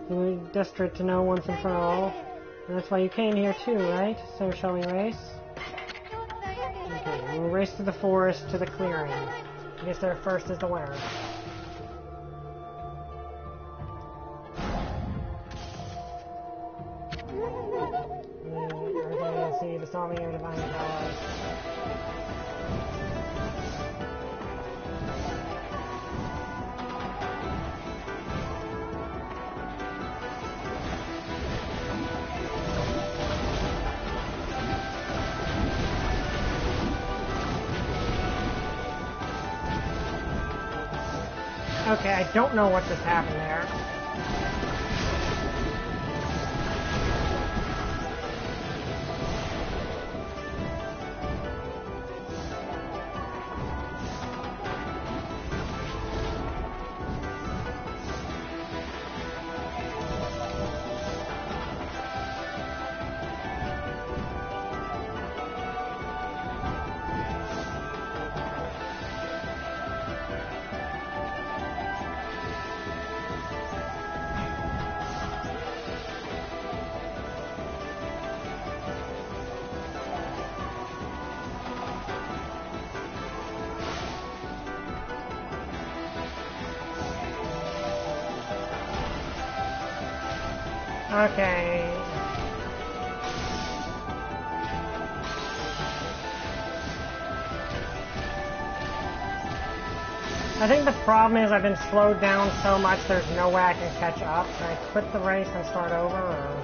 We're desperate to know once and for all. And that's why you came here too, right? So shall we race? Okay, we'll race through the forest to the clearing. I guess there first is the winner. See the solving your divine powers. Okay, I don't know what just happened there. Okay. I think the problem is I've been slowed down so much there's no way I can catch up. Can I quit the race and start over, or...?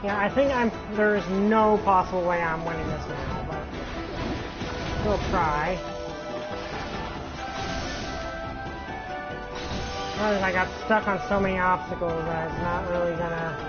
Yeah, I think there's no possible way I'm winning this now, but we'll try. I got stuck on so many obstacles that it's not really gonna...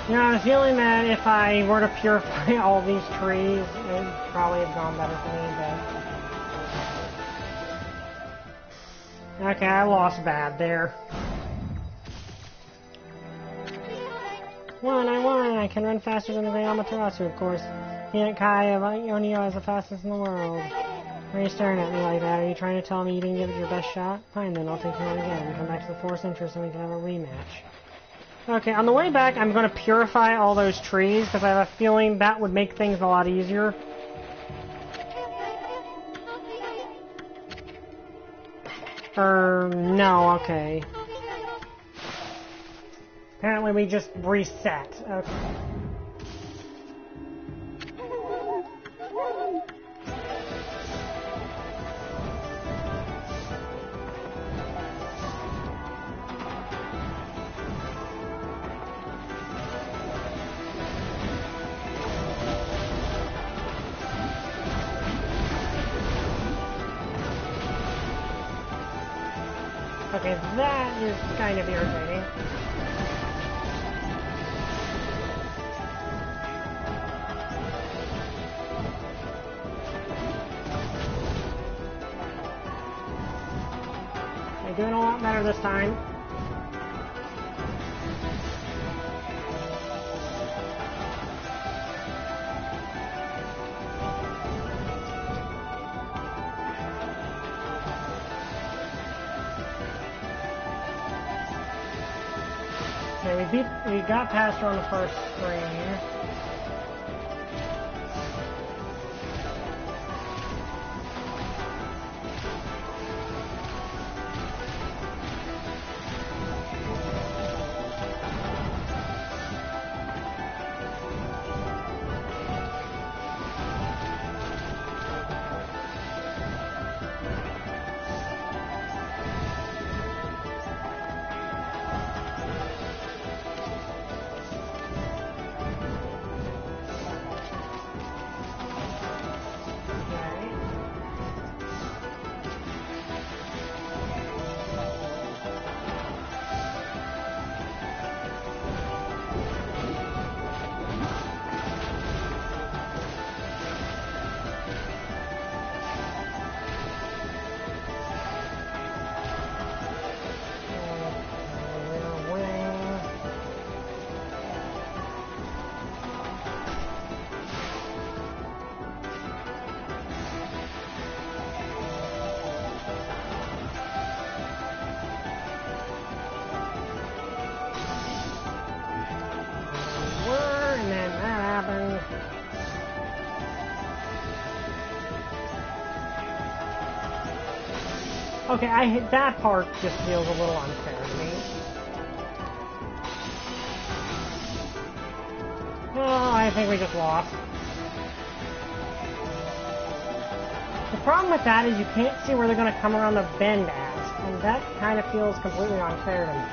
You know, I have a feeling that if I were to purify all these trees, it would probably have gone better for me, but... Okay, I lost bad there. I won! I can run faster than the Great Amaterasu, of course. Kai of Ionio is the fastest in the world. Why are you staring at me like that? Are you trying to tell me you didn't give it your best shot? Fine then, I'll take you on again. Come back to the forest entrance and we can have a rematch. Okay, on the way back, I'm going to purify all those trees, because I have a feeling that would make things a lot easier. No, okay. Apparently we just reset. Okay. Okay, that is kind of irritating. They're doing a lot better this time. Okay, we got past her on the first screen. Okay, that part just feels a little unfair to me. Oh, I think we just lost. The problem with that is you can't see where they're going to come around the bend at, and that kind of feels completely unfair to me.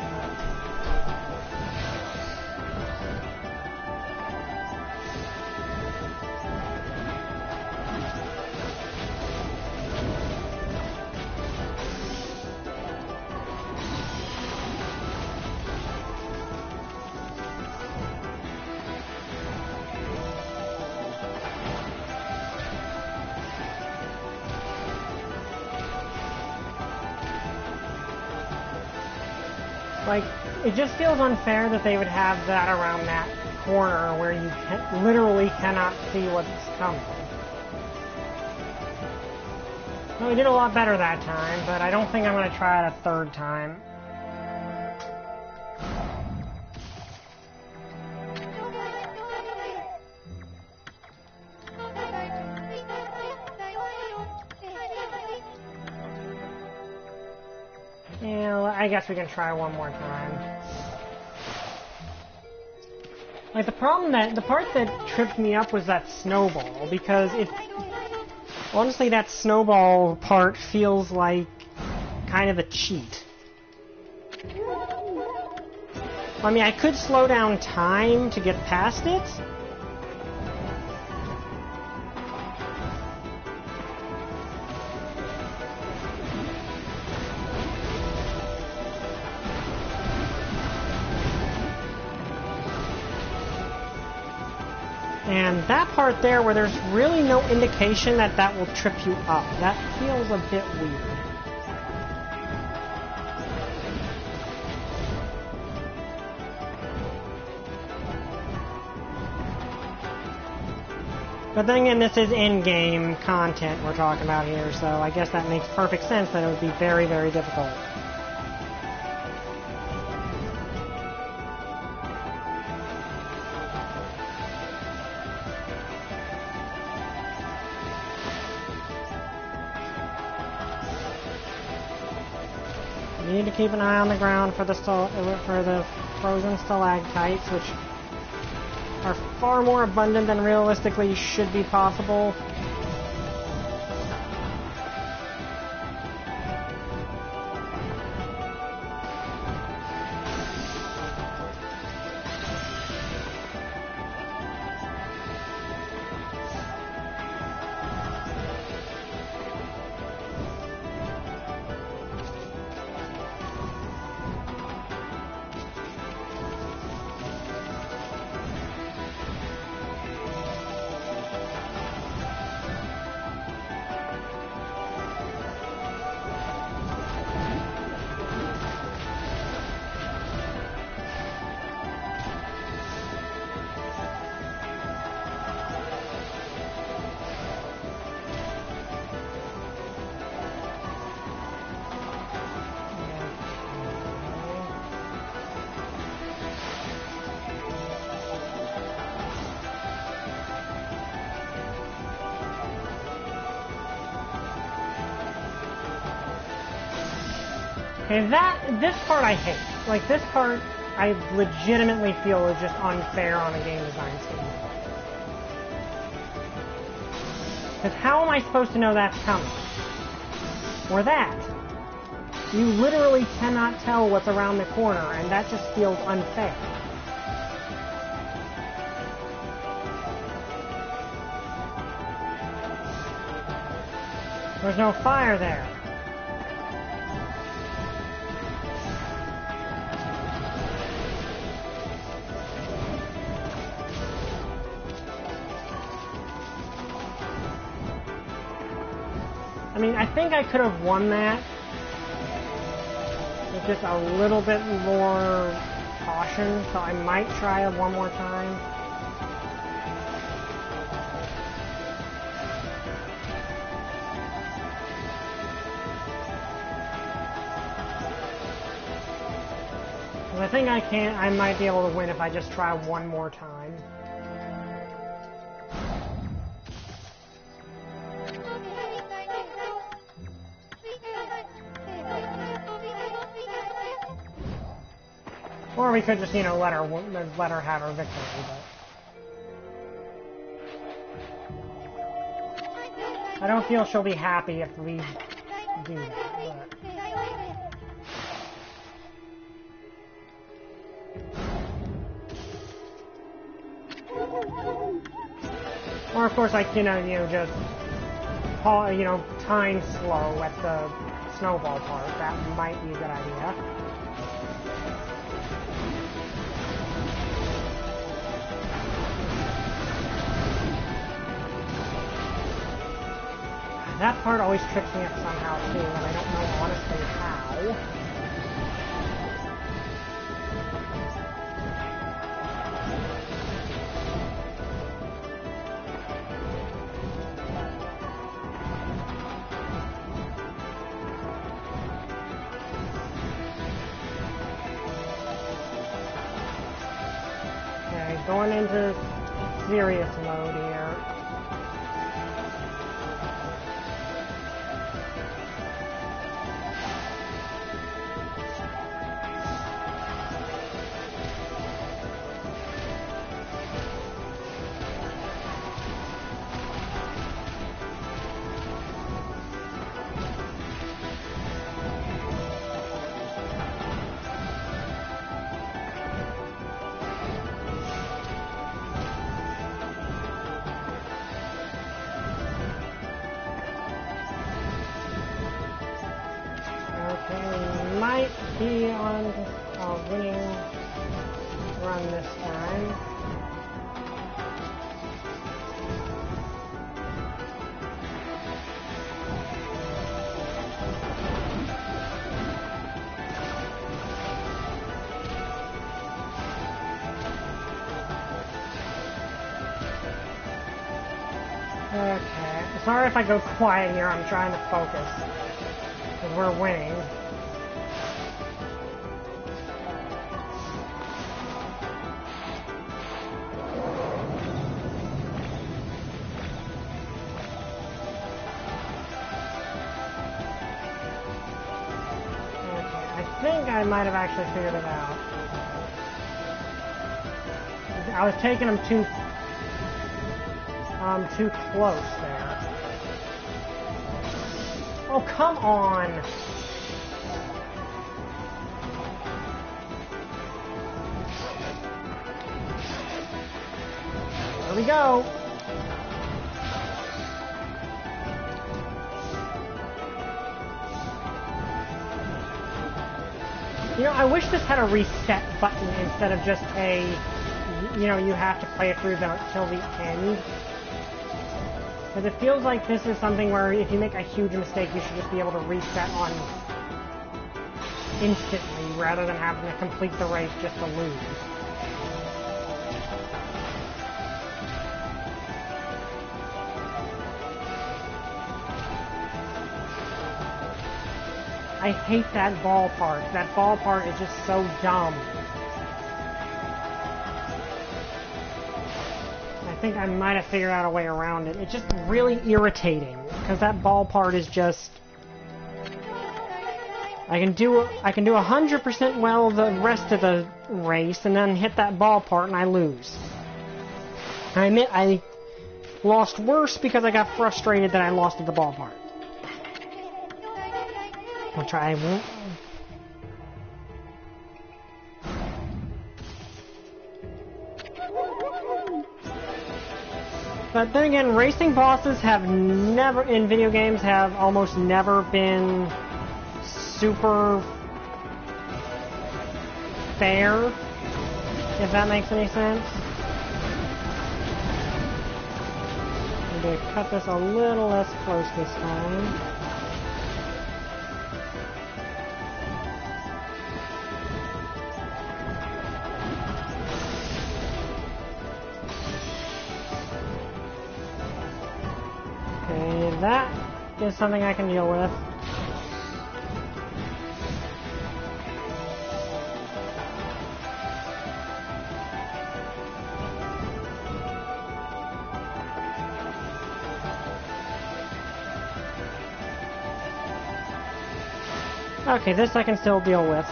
Like, it just feels unfair that they would have that around that corner where you literally cannot see what's coming. Well, we did a lot better that time, but I don't think I'm going to try it a third time. Yeah, I guess we can try one more time. Like, the part that tripped me up was that snowball, because honestly, that snowball part feels like kind of a cheat. I mean, I could slow down time to get past it. And that part there where there's really no indication that that will trip you up, that feels a bit weird. But then again, this is in-game content we're talking about here, so I guess that makes perfect sense that it would be very, very difficult. You need to keep an eye on the ground for the frozen stalactites, which are far more abundant than realistically should be possible. Okay, this part I hate. Like, this part I legitimately feel is just unfair on a game design scheme. Because how am I supposed to know that's coming? Or that? You literally cannot tell what's around the corner, and that just feels unfair. There's no fire there. I mean, I think I could have won that with just a little bit more caution, so I might try it one more time. I think I might be able to win if I just try one more time. Or we could just, you know, let her have her victory, but I don't feel she'll be happy if we do that, but... Or of course, like, just time slow at the snowball part. That might be a good idea. That part always trips me up somehow too, and I don't know honestly how. Going into serious mode here. Be on a winning run this time. Okay. Sorry if I go quiet here, I'm trying to focus. Because we're winning. Okay, I think I might have actually figured it out. I was taking them too close there. Oh, come on! There we go! You know, I wish this had a reset button instead of just a, you know, you have to play it through till the end. Because it feels like this is something where if you make a huge mistake, you should just be able to reset on instantly rather than having to complete the race just to lose. I hate that ball part. That ball part is just so dumb. I think I might have figured out a way around it. It's just really irritating because that ball part is just. I can do 100% well the rest of the race and then hit that ball part and I lose. I admit I lost worse because I got frustrated that I lost at the ball part. I'll try. But then again, racing bosses have never, in video games, have almost never been super fair, if that makes any sense. I'm going to cut this a little less close this time. That is something I can deal with. Okay, this I can still deal with.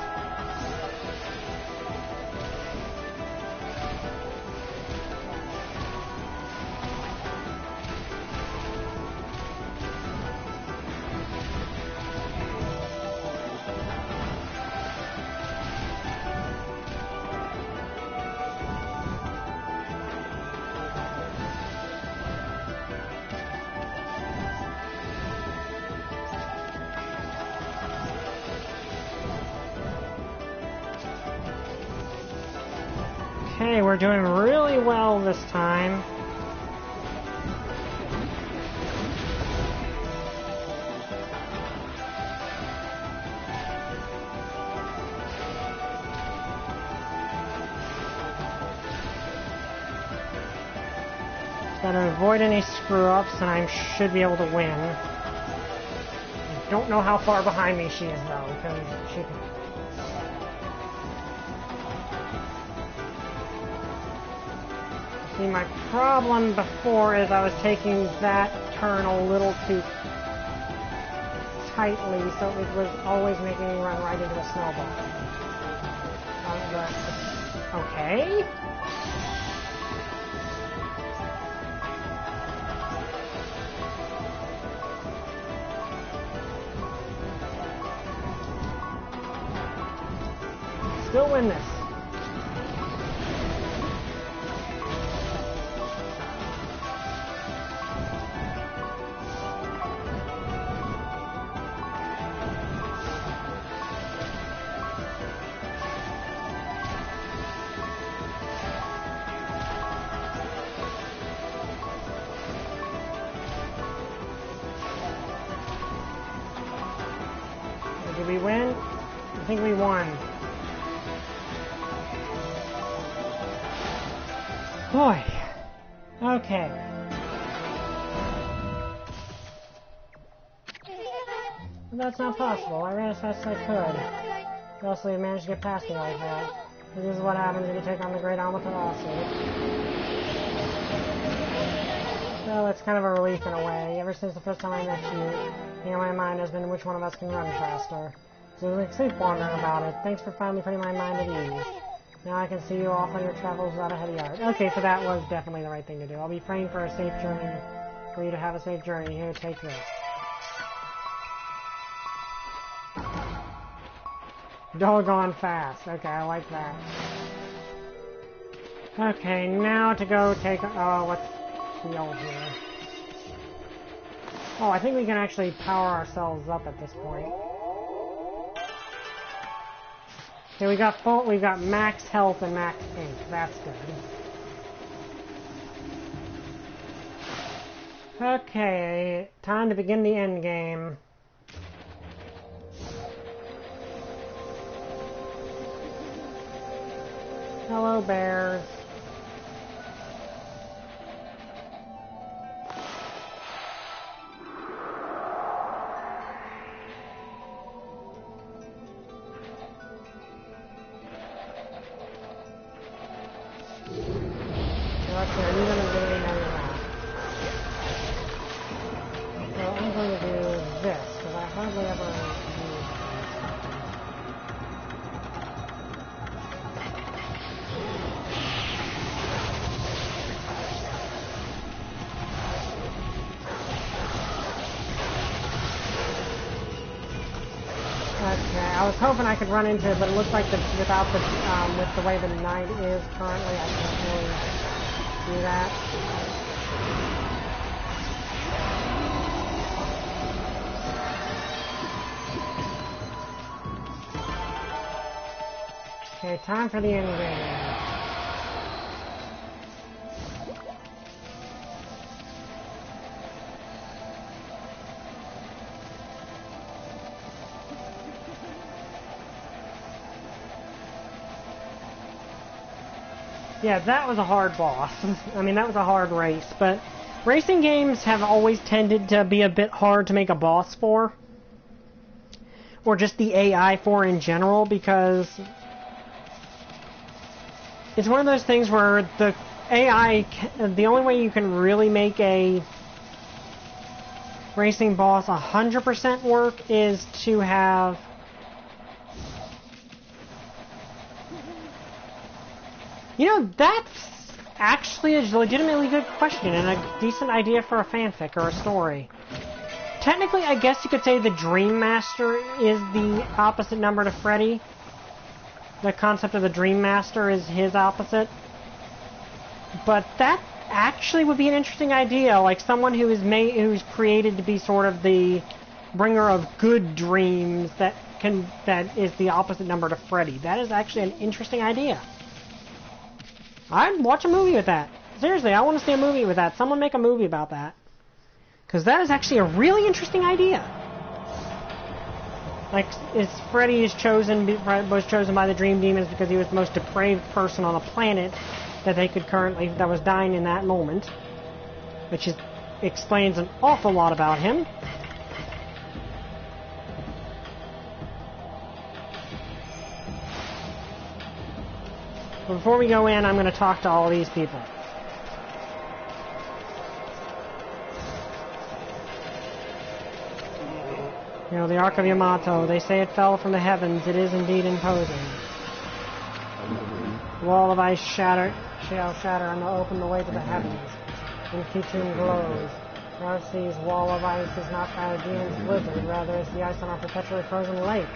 Okay, we're doing really well this time. Gotta avoid any screw-ups, and I should be able to win. I don't know how far behind me she is, though, because she... See, my problem before is I was taking that turn a little too tightly, so it was always making me run right into a snowball. Okay? Still win this. Did we win? I think we won. Boy. Okay. That's not possible. I ran as fast as I could. Ghostly managed to get past me like that. This is what happens when you take on the Great Amaterasu. Well, it's kind of a relief in a way. Ever since the first time I met you, the thing on my mind has been which one of us can run faster. So I was like sleep wandering about it. Thanks for finally putting my mind at ease. Now I can see you off on your travels without a heavy heart. Okay, so that was definitely the right thing to do. I'll be praying for a safe journey, for you to have a safe journey. Here, take this. Doggone fast. Okay, I like that. Okay, now to go take... Oh, what's the old here? Oh, I think we can actually power ourselves up at this point. Okay, we got max health and max ink. That's good. Okay, time to begin the end game. Hello, bears. Let's see, are you going to do any of that? So I'm going to do this, because I hardly ever use this. Okay, I was hoping I could run into it, but it looks like without the with the way the night is currently, I can't really do that. Okay, time for the end game. Yeah, that was a hard boss. I mean, that was a hard race, but racing games have always tended to be a bit hard to make a boss for. Or just the AI for in general, because it's one of those things where the AI, the only way you can really make a racing boss 100% work is to have... You know, that's actually a legitimately good question and a decent idea for a fanfic or a story. Technically, I guess you could say the Dream Master is the opposite number to Freddy. The concept of the Dream Master is his opposite. But that actually would be an interesting idea, like someone who is who's created to be sort of the bringer of good dreams that is the opposite number to Freddy. That is actually an interesting idea. I'd watch a movie with that. Seriously, I want to see a movie with that. Someone make a movie about that. Because that is actually a really interesting idea. Like, Freddy was chosen by the Dream Demons because he was the most depraved person on the planet that was dying in that moment. Which explains an awful lot about him. But before we go in, I'm going to talk to all these people. You know, the Ark of Yamato, they say it fell from the heavens. It is indeed imposing. The wall of ice shall shatter and will open the way to the heavens. And Kitsune glows. Narsee's wall of ice is not Gygaxian's blizzard, rather it's the ice on our perpetually frozen lake.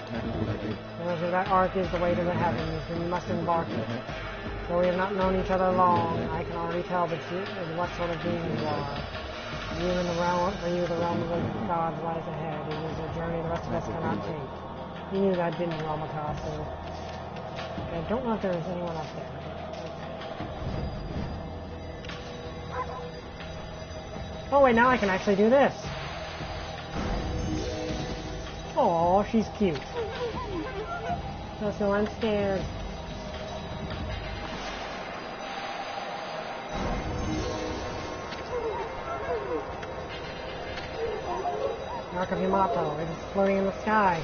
That ark is the way to the heavens, and you must embark it. Though we have not known each other long, I can already tell what sort of being you are. For you, the realm of the gods lies ahead. It is a journey the rest of us cannot take. You knew that, didn't you, Amaterasu? I don't know if there is anyone up there. Oh wait, now I can actually do this. Oh, she's cute. So I'm scared. Arc of Yamato. It is floating in the sky.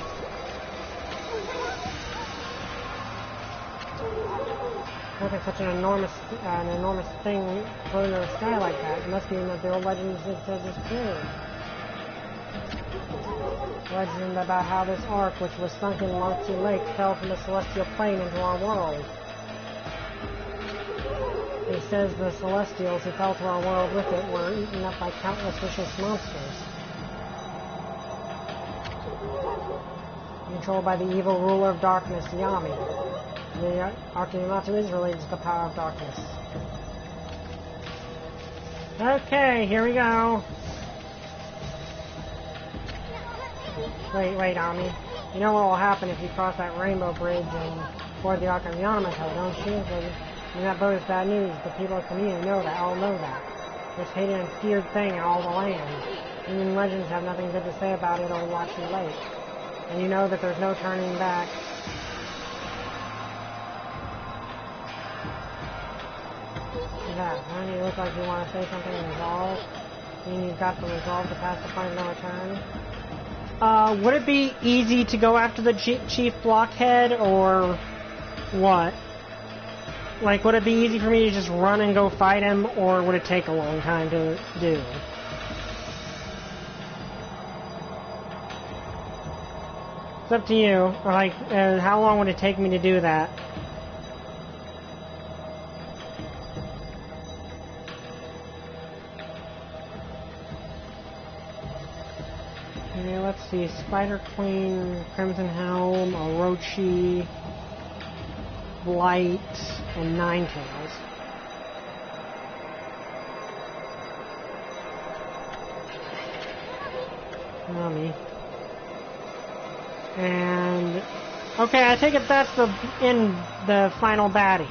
Look at such an enormous thing floating in the sky like that. It must be in the old legends it says is true. Legend about how this ark, which was sunk in Longtse Lake, fell from the celestial plane into our world. He says the Celestials who fell to our world with it were eaten up by countless vicious monsters. Controlled by the evil ruler of darkness, Ammy. The Arc of Yamato is related to the power of darkness. Okay, here we go. Wait, Ammy. You know what will happen if you cross that rainbow bridge and board the Arc of Yamato, don't you? And that boat is bad news. The people of Okami know that. All know that. This hated and feared thing in all the land. Even legends have nothing good to say about it or Longtse Lake. And you know that there's no turning back. Yeah, huh? You look like you want to say something and resolve. You mean you've got the resolve to pass the point of no return? Would it be easy to go after the Chief Blockhead, or what? Like, would it be easy for me to just run and go fight him, or would it take a long time to do? It's up to you. Like, how long would it take me to do that? Okay, let's see. Spider Queen, Crimson Helm, Orochi, Blight, and Ninetales. Ammy. And okay, I take it that's the final baddie.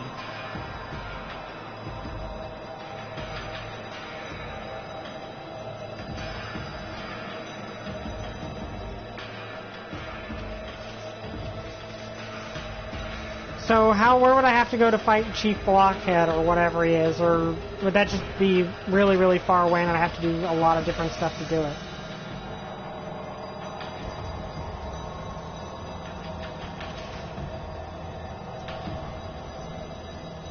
So where would I have to go to fight Chief Blockhead or whatever he is, or would that just be really, really far away and I'd have to do a lot of different stuff to do it?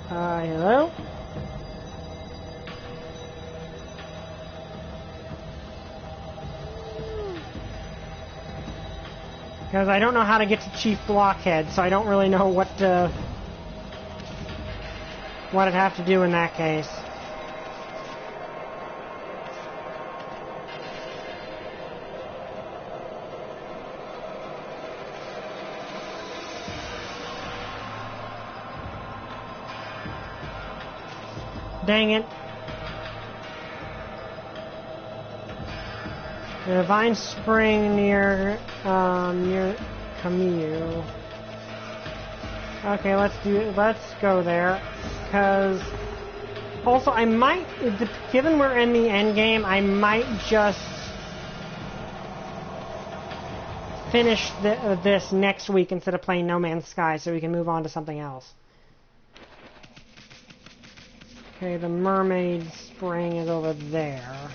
Hello? Because I don't know how to get to Chief Blockhead, so I don't really know what I'd have to do in that case. Dang it. The Divine Spring near Camus. Okay, let's go there. Because also I might, given we're in the end game, I might just finish this next week instead of playing No Man's Sky, so we can move on to something else. Okay, the Mermaid Spring is over there.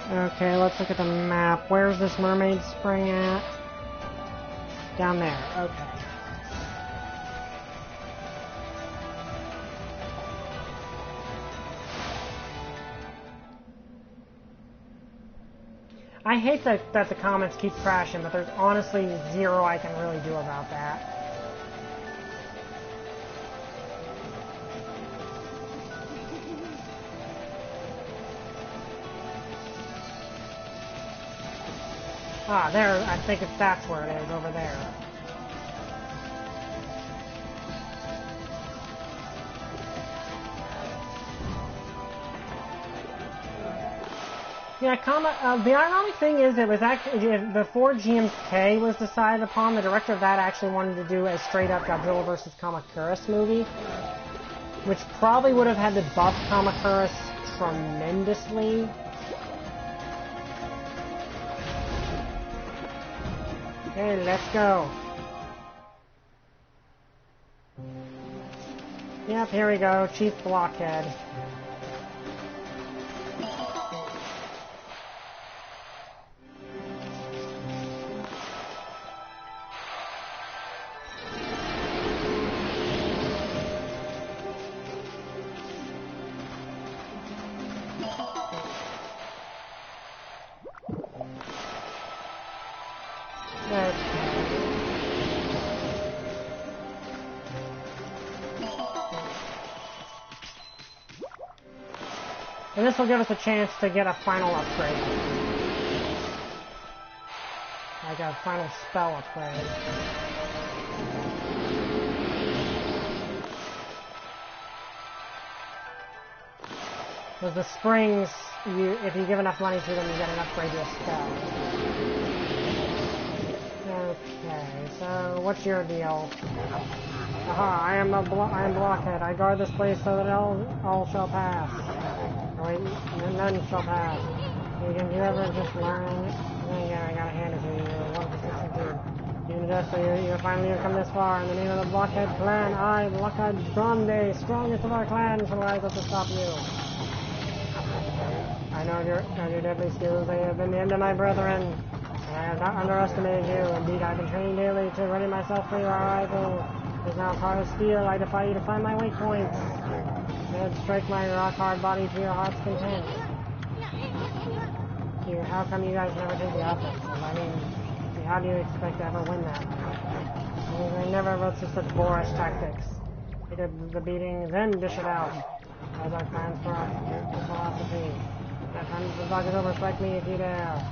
Okay, let's look at the map. Where's this Mermaid Spring at? Down there, okay. I hate that the comments keep crashing, but there's honestly zero I can really do about that. Ah, there, I think that's where it is, over there. Yeah, the ironic thing is it was actually, before GMK was decided upon, the director of that actually wanted to do a straight-up Godzilla vs. Kamacuras movie, which probably would have had to buff Kamacuras tremendously. Hey, let's go. Yep, here we go. Chief Blockhead. And this will give us a chance to get a final upgrade. Like a final spell upgrade. Because the springs, if you give enough money to them, you get an upgrade to a spell. Okay, so what's your deal? Aha, I am Blockhead. I guard this place so that all shall pass. Wait, none shall pass. You ever just learn? Yeah, I gotta hand it to you. 1 for 62. Even just so you finally have come this far. In the name of the Blockhead clan, I, Blockhead Grande, strongest of our clans, shall rise up to stop you. I know your deadly skills. They have been the end of my brethren. I have not underestimated you. Indeed, I have been training daily to ready myself for your arrival. It is now part of steel. I defy you to find my weak points. And strike my rock-hard body to your heart's content. How come you guys never take the offensive? I mean, how do you expect to ever win that? I never wrote such boorish tactics. Take the beating, then dish it out. As our plans for our philosophy. That time the dog is over. Strike me if you dare.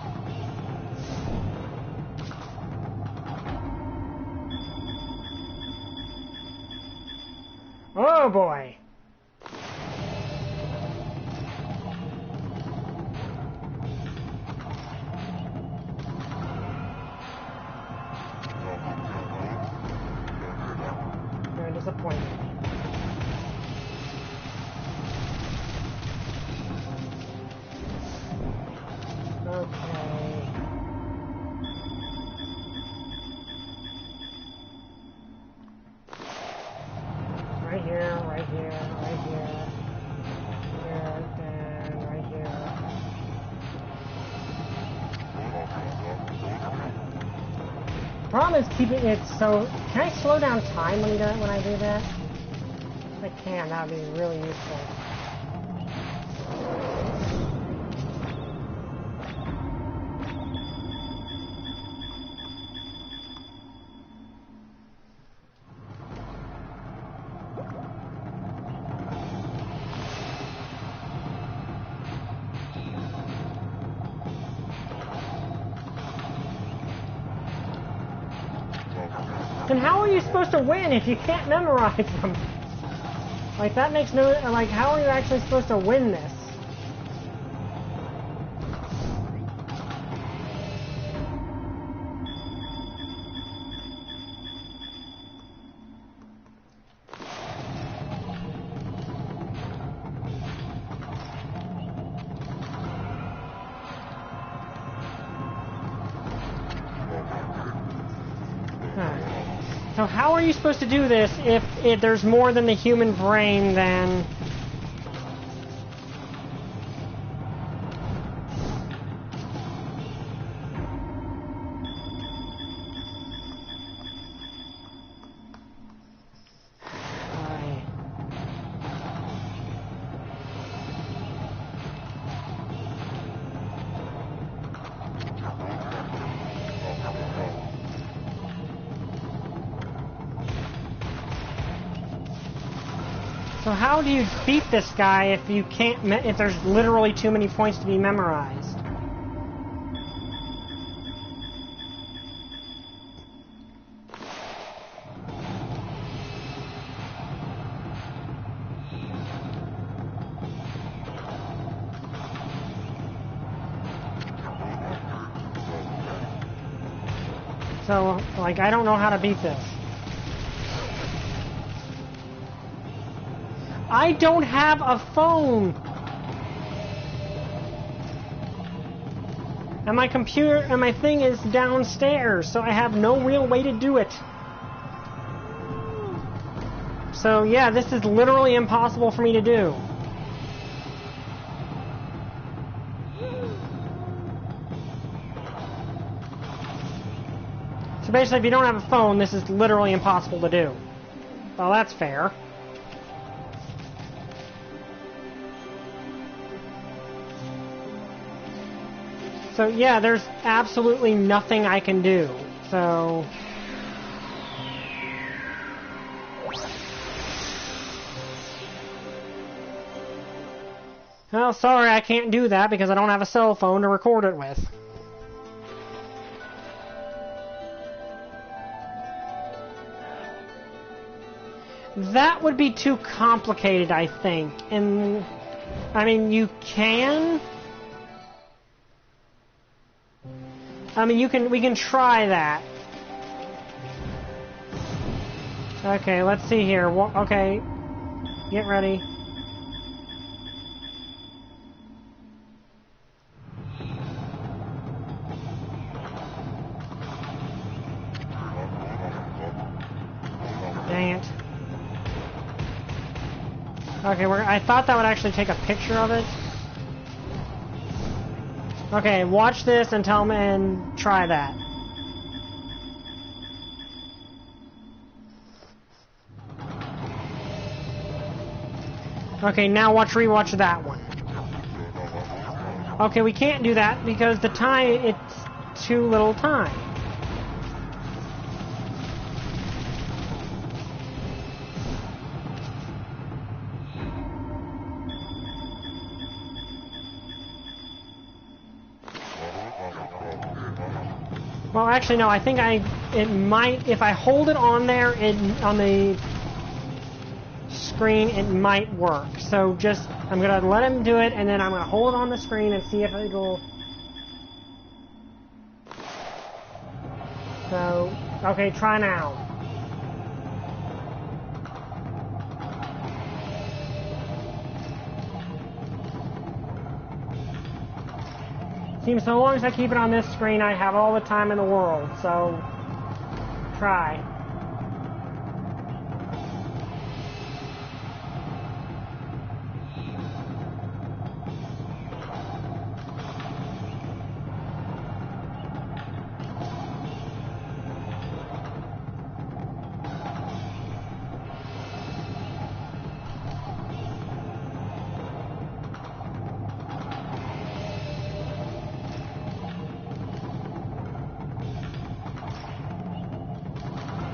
Oh boy! Very disappointed. Okay. Right here, right here, right here. Here, and right here. Problem is keeping it so... Can I slow down time when I do that? If I can, that would be really useful. Then how are you supposed to win if you can't memorize them? Like, that makes no... Like, how are you actually supposed to win this? So how are you supposed to do this if there's more than the human brain than... So how do you beat this guy if you can't, if there's literally too many points to be memorized? So, like, I don't know how to beat this. I don't have a phone! And my computer and my thing is downstairs, so I have no real way to do it. So yeah, this is literally impossible for me to do. So basically, if you don't have a phone, this is literally impossible to do. Well, that's fair. So yeah, there's absolutely nothing I can do. So... well, sorry, I can't do that because I don't have a cell phone to record it with. That would be too complicated, I think. And I mean, you can. I mean, we can try that. Okay, let's see here. Okay, get ready. Dang it. Okay, I thought that would actually take a picture of it. Okay, watch this and tell me and try that. Okay, now rewatch that one. Okay, we can't do that because the time, it's too little time. Well, actually, no. I think it might. If I hold it on there, on the screen, it might work. So I'm gonna let him do it, and then I'm gonna hold it on the screen and see if it'll. So, okay, try now. Seems so long as I keep it on this screen, I have all the time in the world, so try.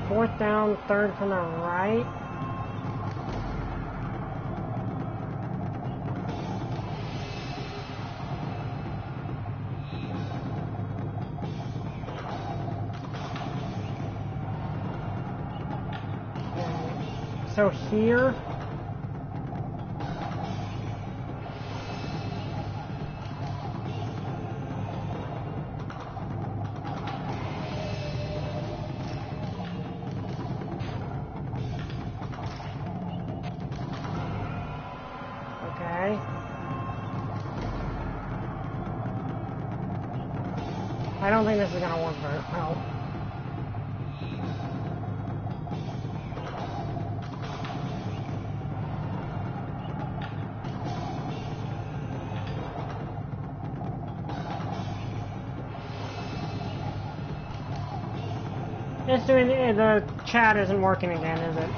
Fourth down, third from the right. So here. I don't think this is going to work very well. It's doing the chat isn't working again, is it?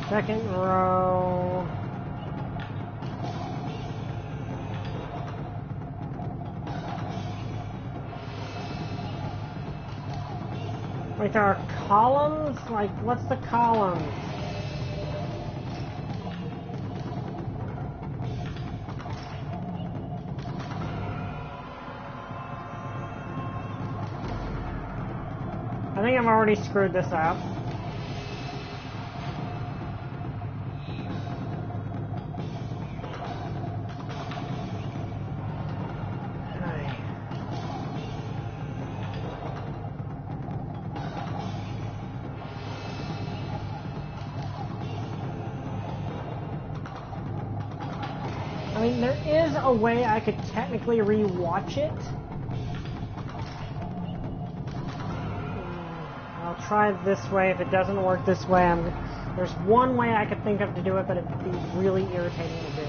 Second row. Wait, there are columns? Like, what's the columns? I think I've already screwed this up. I mean, there is a way I could technically re-watch it. I'll try this way. If it doesn't work this way, there's one way I could think of to do it, but it'd be really irritating to do.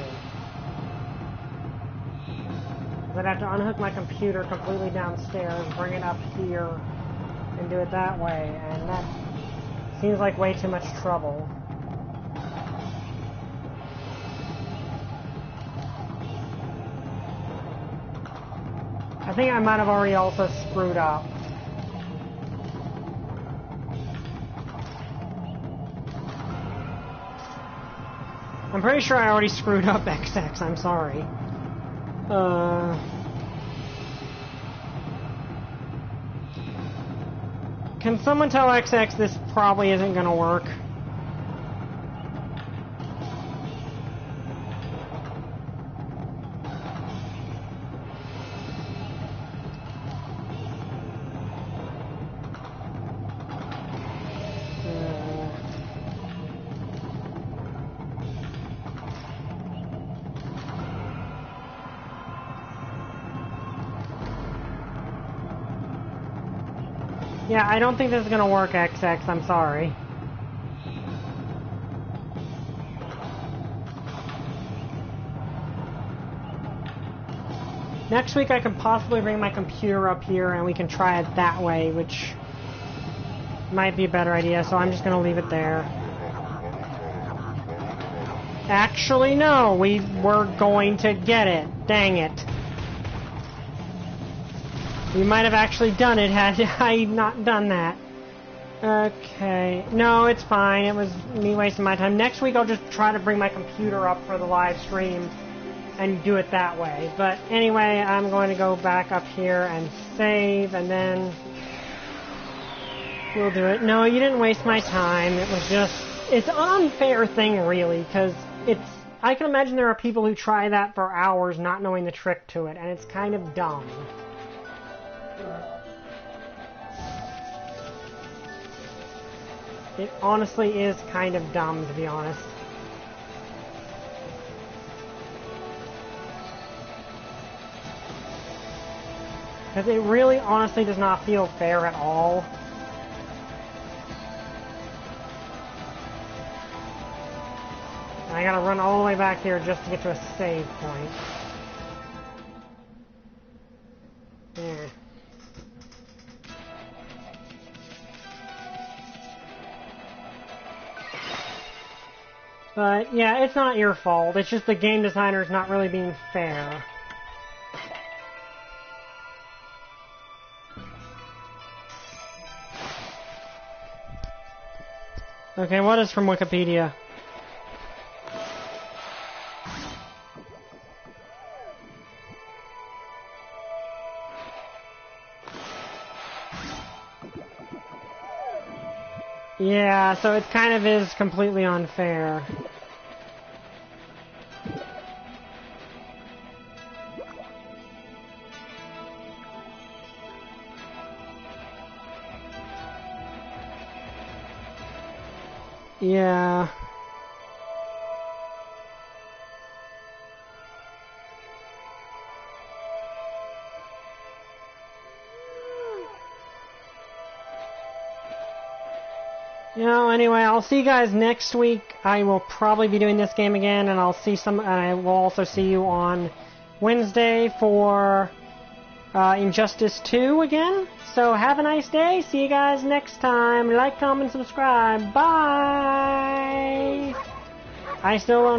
I'd have to unhook my computer completely downstairs, bring it up here, and do it that way, and that seems like way too much trouble. I think I might have already also screwed up. I'm pretty sure I already screwed up XX, I'm sorry. Can someone tell XX this probably isn't gonna work? Yeah, I don't think this is gonna work, XX. I'm sorry. Next week I can possibly bring my computer up here and we can try it that way, which might be a better idea, so I'm just gonna leave it there. Actually, no, we were going to get it. Dang it. We might have actually done it had I not done that. Okay. No, it's fine. It was me wasting my time. Next week I'll just try to bring my computer up for the live stream and do it that way. But anyway, I'm going to go back up here and save, and then we'll do it. No, you didn't waste my time. It was just... It's an unfair thing, really, because it's... I can imagine there are people who try that for hours not knowing the trick to it, and it's kind of dumb. It honestly is kind of dumb, to be honest. Because it really honestly does not feel fair at all. I gotta run all the way back here just to get to a save point. Yeah. But, yeah, it's not your fault. It's just the game designer's not really being fair. Okay, what is from Wikipedia? Yeah, so it kind of is completely unfair. Yeah. You know, anyway, I'll see you guys next week. I will probably be doing this game again, and I will also see you on Wednesday for Injustice 2 again. So have a nice day. See you guys next time. Like, comment, subscribe. Bye. I still